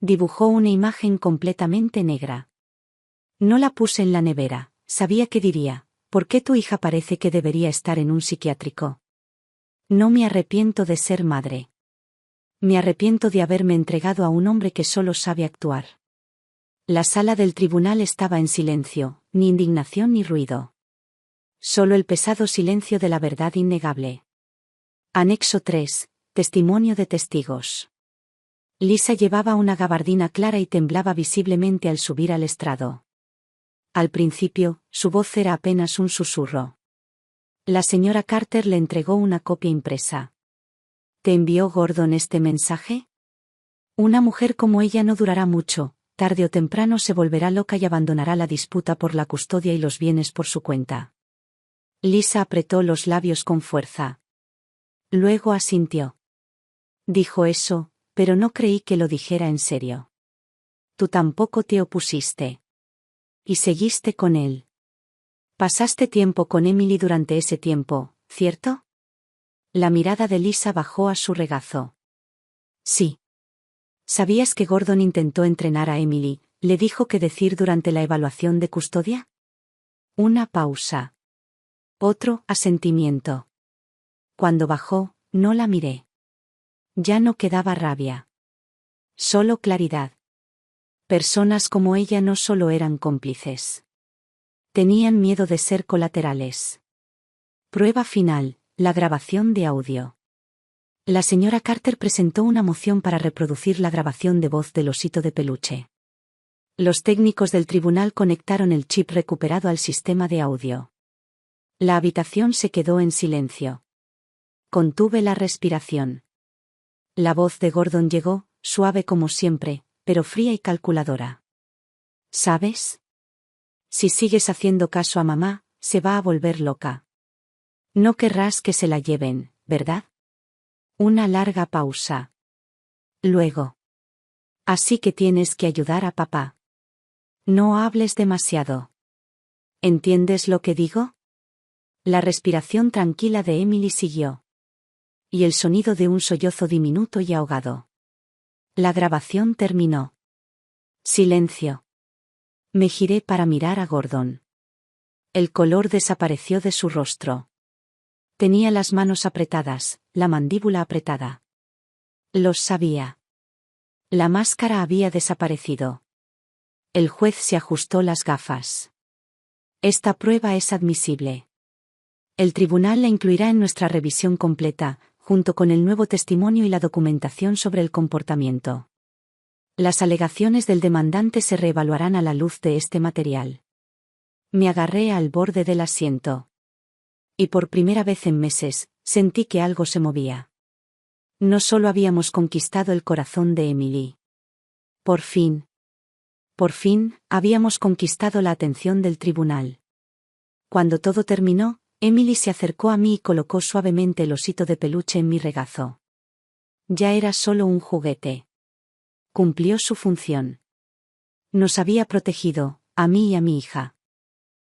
Dibujó una imagen completamente negra. No la puse en la nevera, sabía que diría: ¿por qué tu hija parece que debería estar en un psiquiátrico? No me arrepiento de ser madre. Me arrepiento de haberme entregado a un hombre que solo sabe actuar. La sala del tribunal estaba en silencio, ni indignación ni ruido. Solo el pesado silencio de la verdad innegable. Anexo 3. Testimonio de testigos. Lisa llevaba una gabardina clara y temblaba visiblemente al subir al estrado. Al principio, su voz era apenas un susurro. La señora Carter le entregó una copia impresa. ¿Te envió Gordon este mensaje? Una mujer como ella no durará mucho, tarde o temprano se volverá loca y abandonará la disputa por la custodia y los bienes por su cuenta. Lisa apretó los labios con fuerza. Luego asintió. Dijo eso, pero no creí que lo dijera en serio. Tú tampoco te opusiste. Y seguiste con él. Pasaste tiempo con Emily durante ese tiempo, ¿cierto? La mirada de Lisa bajó a su regazo. Sí. ¿Sabías que Gordon intentó entrenar a Emily? ¿Le dijo qué decir durante la evaluación de custodia? Una pausa. Otro asentimiento. Cuando bajó, no la miré. Ya no quedaba rabia. Solo claridad. Personas como ella no solo eran cómplices. Tenían miedo de ser colaterales. Prueba final, la grabación de audio. La señora Carter presentó una moción para reproducir la grabación de voz del osito de peluche. Los técnicos del tribunal conectaron el chip recuperado al sistema de audio. La habitación se quedó en silencio. Contuve la respiración. La voz de Gordon llegó, suave como siempre, pero fría y calculadora. ¿Sabes? Si sigues haciendo caso a mamá, se va a volver loca. No querrás que se la lleven, ¿verdad? Una larga pausa. Luego. Así que tienes que ayudar a papá. No hables demasiado. ¿Entiendes lo que digo? La respiración tranquila de Emily siguió. Y el sonido de un sollozo diminuto y ahogado. La grabación terminó. Silencio. Me giré para mirar a Gordon. El color desapareció de su rostro. Tenía las manos apretadas, la mandíbula apretada. Los sabía. La máscara había desaparecido. El juez se ajustó las gafas. Esta prueba es admisible. El tribunal la incluirá en nuestra revisión completa, junto con el nuevo testimonio y la documentación sobre el comportamiento. Las alegaciones del demandante se reevaluarán a la luz de este material. Me agarré al borde del asiento. Y por primera vez en meses, sentí que algo se movía. No solo habíamos conquistado el corazón de Emily. Por fin, habíamos conquistado la atención del tribunal. Cuando todo terminó, Emily se acercó a mí y colocó suavemente el osito de peluche en mi regazo. Ya era solo un juguete. Cumplió su función. Nos había protegido, a mí y a mi hija.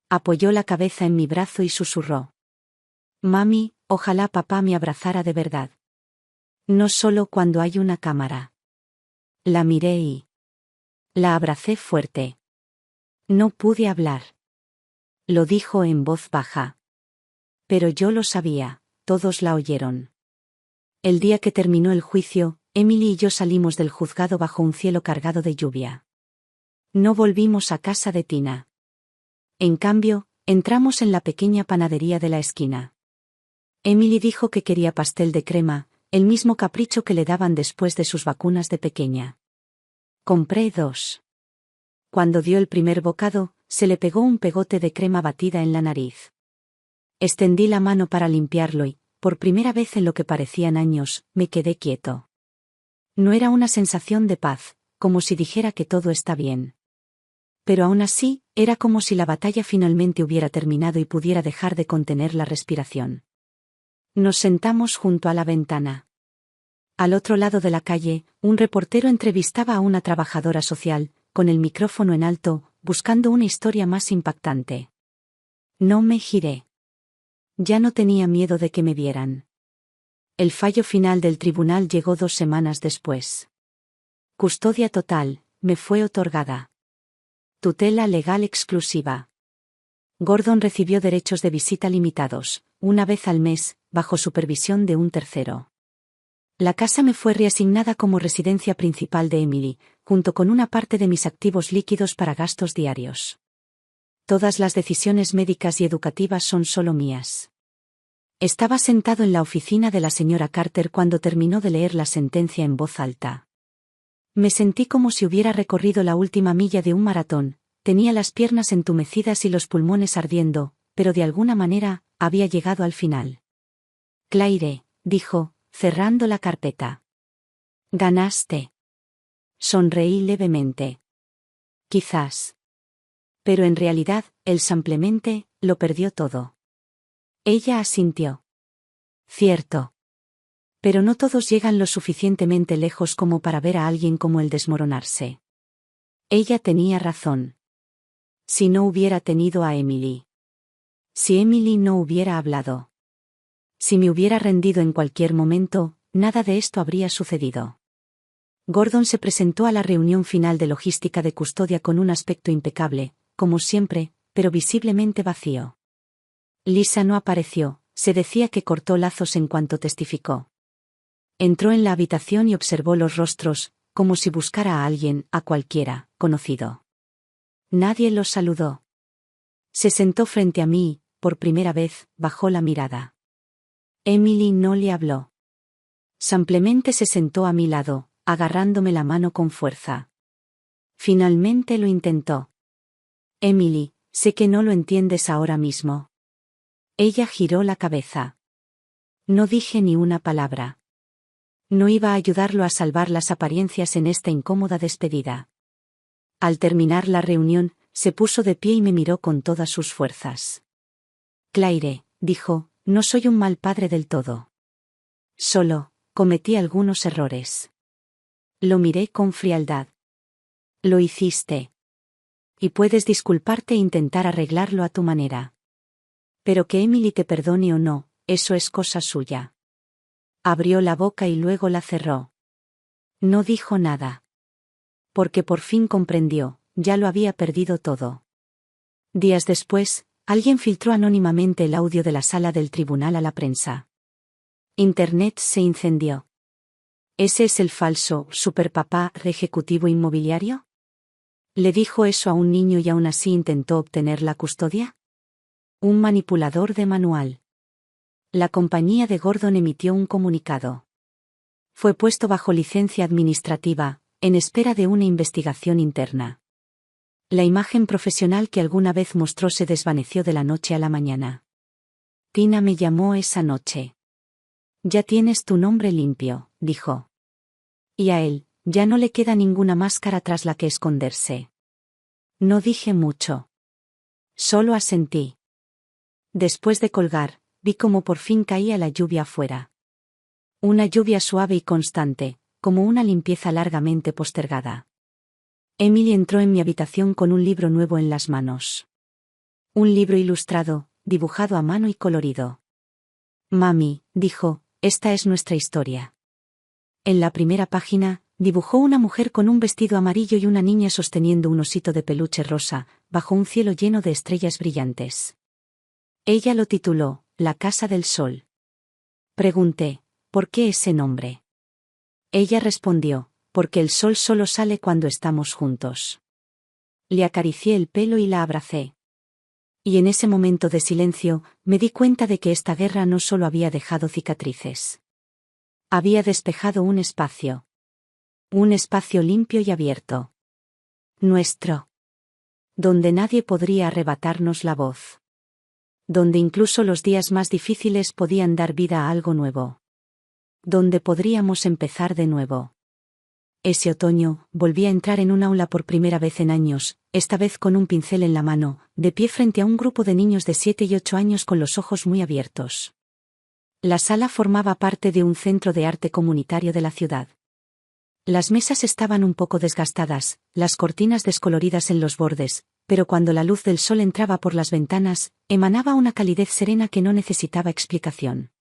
Apoyó la cabeza en mi brazo y susurró. Mami, ojalá papá me abrazara de verdad. No solo cuando hay una cámara. La miré y la abracé fuerte. No pude hablar. Lo dijo en voz baja. Pero yo lo sabía, todos la oyeron. El día que terminó el juicio, Emily y yo salimos del juzgado bajo un cielo cargado de lluvia. No volvimos a casa de Tina. En cambio, entramos en la pequeña panadería de la esquina. Emily dijo que quería pastel de crema, el mismo capricho que le daban después de sus vacunas de pequeña. Compré 2. Cuando dio el primer bocado, se le pegó un pegote de crema batida en la nariz. Extendí la mano para limpiarlo y, por primera vez en lo que parecían años, me quedé quieto. No era una sensación de paz, como si dijera que todo está bien. Pero aún así, era como si la batalla finalmente hubiera terminado y pudiera dejar de contener la respiración. Nos sentamos junto a la ventana. Al otro lado de la calle, un reportero entrevistaba a una trabajadora social, con el micrófono en alto, buscando una historia más impactante. No me giré. Ya no tenía miedo de que me vieran. El fallo final del tribunal llegó 2 semanas después. Custodia total, me fue otorgada. Tutela legal exclusiva. Gordon recibió derechos de visita limitados, una vez al mes, bajo supervisión de un tercero. La casa me fue reasignada como residencia principal de Emily, junto con una parte de mis activos líquidos para gastos diarios. Todas las decisiones médicas y educativas son solo mías. Estaba sentado en la oficina de la señora Carter cuando terminó de leer la sentencia en voz alta. Me sentí como si hubiera recorrido la última milla de un maratón, tenía las piernas entumecidas y los pulmones ardiendo, pero de alguna manera, había llegado al final. Claire, dijo, cerrando la carpeta. Ganaste. Sonreí levemente. Quizás. Pero en realidad, él simplemente, lo perdió todo. Ella asintió. Cierto. Pero no todos llegan lo suficientemente lejos como para ver a alguien como él desmoronarse. Ella tenía razón. Si no hubiera tenido a Emily. Si Emily no hubiera hablado. Si me hubiera rendido en cualquier momento, nada de esto habría sucedido. Gordon se presentó a la reunión final de logística de custodia con un aspecto impecable, como siempre, pero visiblemente vacío. Lisa no apareció, se decía que cortó lazos en cuanto testificó. Entró en la habitación y observó los rostros, como si buscara a alguien, a cualquiera, conocido. Nadie los saludó. Se sentó frente a mí, por primera vez, bajó la mirada. Emily no le habló. Simplemente se sentó a mi lado, agarrándome la mano con fuerza. Finalmente lo intentó. Emily, sé que no lo entiendes ahora mismo. Ella giró la cabeza. No dije ni una palabra. No iba a ayudarlo a salvar las apariencias en esta incómoda despedida. Al terminar la reunión, se puso de pie y me miró con todas sus fuerzas. Claire, dijo, no soy un mal padre del todo. Solo, cometí algunos errores. Lo miré con frialdad. Lo hiciste. Y puedes disculparte e intentar arreglarlo a tu manera. Pero que Emily te perdone o no, eso es cosa suya. Abrió la boca y luego la cerró. No dijo nada. Porque por fin comprendió, ya lo había perdido todo. Días después, alguien filtró anónimamente el audio de la sala del tribunal a la prensa. Internet se incendió. ¿Ese es el falso superpapá ejecutivo inmobiliario? ¿Le dijo eso a un niño y aún así intentó obtener la custodia? Un manipulador de manual. La compañía de Gordon emitió un comunicado. Fue puesto bajo licencia administrativa, en espera de una investigación interna. La imagen profesional que alguna vez mostró se desvaneció de la noche a la mañana. Tina me llamó esa noche. Ya tienes tu nombre limpio, dijo. Y a él, ya no le queda ninguna máscara tras la que esconderse. No dije mucho. Solo asentí. Después de colgar, vi cómo por fin caía la lluvia afuera. Una lluvia suave y constante, como una limpieza largamente postergada. Emily entró en mi habitación con un libro nuevo en las manos. Un libro ilustrado, dibujado a mano y colorido. Mami, dijo, esta es nuestra historia. En la primera página, dibujó una mujer con un vestido amarillo y una niña sosteniendo un osito de peluche rosa, bajo un cielo lleno de estrellas brillantes. Ella lo tituló, La Casa del Sol. Pregunté, ¿por qué ese nombre? Ella respondió, porque el sol solo sale cuando estamos juntos. Le acaricié el pelo y la abracé. Y en ese momento de silencio, me di cuenta de que esta guerra no solo había dejado cicatrices. Había despejado un espacio. Un espacio limpio y abierto. Nuestro. Donde nadie podría arrebatarnos la voz. Donde incluso los días más difíciles podían dar vida a algo nuevo. Donde podríamos empezar de nuevo. Ese otoño, volví a entrar en un aula por primera vez en años, esta vez con un pincel en la mano, de pie frente a un grupo de niños de 7 y 8 años con los ojos muy abiertos. La sala formaba parte de un centro de arte comunitario de la ciudad. Las mesas estaban un poco desgastadas, las cortinas descoloridas en los bordes, pero cuando la luz del sol entraba por las ventanas, emanaba una calidez serena que no necesitaba explicación.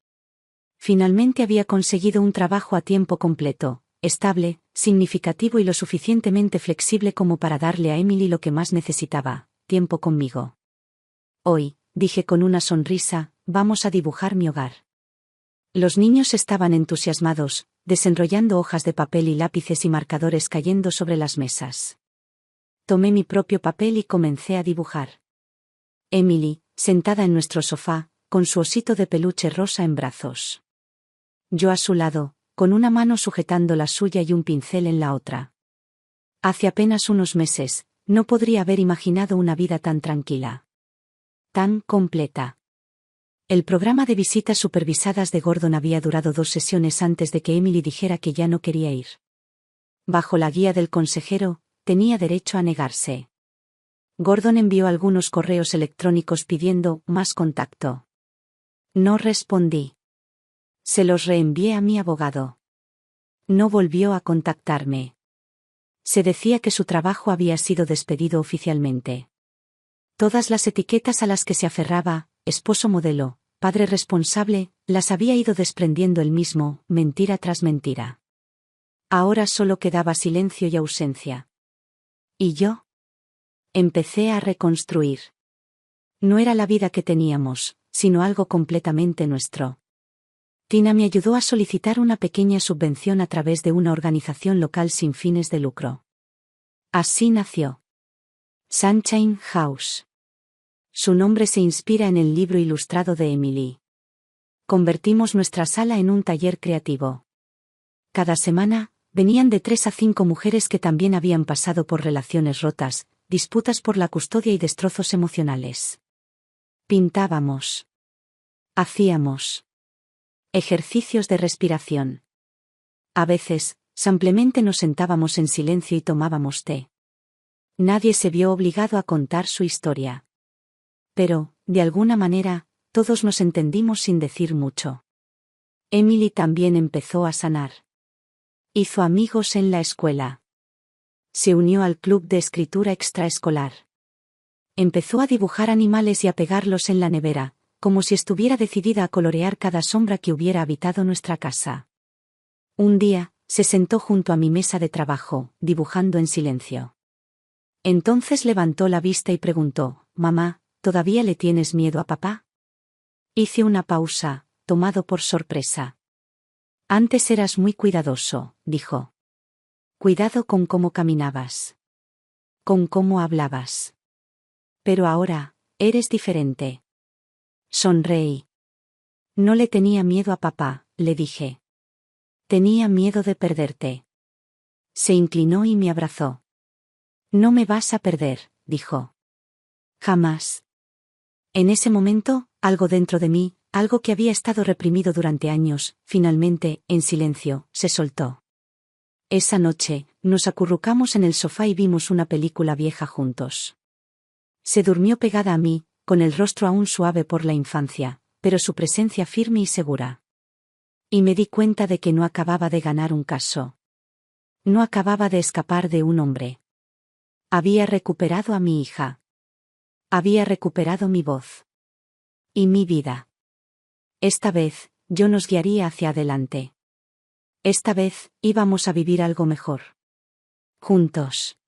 Finalmente había conseguido un trabajo a tiempo completo, estable, significativo y lo suficientemente flexible como para darle a Emily lo que más necesitaba, tiempo conmigo. Hoy, dije con una sonrisa, vamos a dibujar mi hogar. Los niños estaban entusiasmados, desenrollando hojas de papel y lápices y marcadores cayendo sobre las mesas. Tomé mi propio papel y comencé a dibujar. Emily, sentada en nuestro sofá, con su osito de peluche rosa en brazos. Yo a su lado, con una mano sujetando la suya y un pincel en la otra. Hace apenas unos meses, no podría haber imaginado una vida tan tranquila. Tan completa. El programa de visitas supervisadas de Gordon había durado 2 sesiones antes de que Emily dijera que ya no quería ir. Bajo la guía del consejero, tenía derecho a negarse. Gordon envió algunos correos electrónicos pidiendo más contacto. No respondí. Se los reenvié a mi abogado. No volvió a contactarme. Se decía que su trabajo había sido despedido oficialmente. Todas las etiquetas a las que se aferraba, esposo modelo, padre responsable, las había ido desprendiendo él mismo, mentira tras mentira. Ahora solo quedaba silencio y ausencia. ¿Y yo? Empecé a reconstruir. No era la vida que teníamos, sino algo completamente nuestro. Tina me ayudó a solicitar una pequeña subvención a través de una organización local sin fines de lucro. Así nació Sunshine House. Su nombre se inspira en el libro ilustrado de Emily. Convertimos nuestra sala en un taller creativo. Cada semana, venían de 3 a 5 mujeres que también habían pasado por relaciones rotas, disputas por la custodia y destrozos emocionales. Pintábamos. Hacíamos ejercicios de respiración. A veces, simplemente nos sentábamos en silencio y tomábamos té. Nadie se vio obligado a contar su historia. Pero, de alguna manera, todos nos entendimos sin decir mucho. Emily también empezó a sanar. Hizo amigos en la escuela. Se unió al club de escritura extraescolar. Empezó a dibujar animales y a pegarlos en la nevera, como si estuviera decidida a colorear cada sombra que hubiera habitado nuestra casa. Un día, se sentó junto a mi mesa de trabajo, dibujando en silencio. Entonces levantó la vista y preguntó, «Mamá, ¿todavía le tienes miedo a papá?» Hice una pausa, tomado por sorpresa. «Antes eras muy cuidadoso», dijo. «Cuidado con cómo caminabas. Con cómo hablabas. Pero ahora, eres diferente». Sonreí. No le tenía miedo a papá, le dije. Tenía miedo de perderte. Se inclinó y me abrazó. No me vas a perder, dijo. Jamás. En ese momento, algo dentro de mí, Algo que había estado reprimido durante años, finalmente, en silencio, se soltó. Esa noche, nos acurrucamos en el sofá y vimos una película vieja juntos. Se durmió pegada a mí, con el rostro aún suave por la infancia, pero su presencia firme y segura. Y me di cuenta de que no acababa de ganar un caso. No acababa de escapar de un hombre. Había recuperado a mi hija. Había recuperado mi voz. Y mi vida. Esta vez, yo nos guiaría hacia adelante. Esta vez, íbamos a vivir algo mejor. Juntos.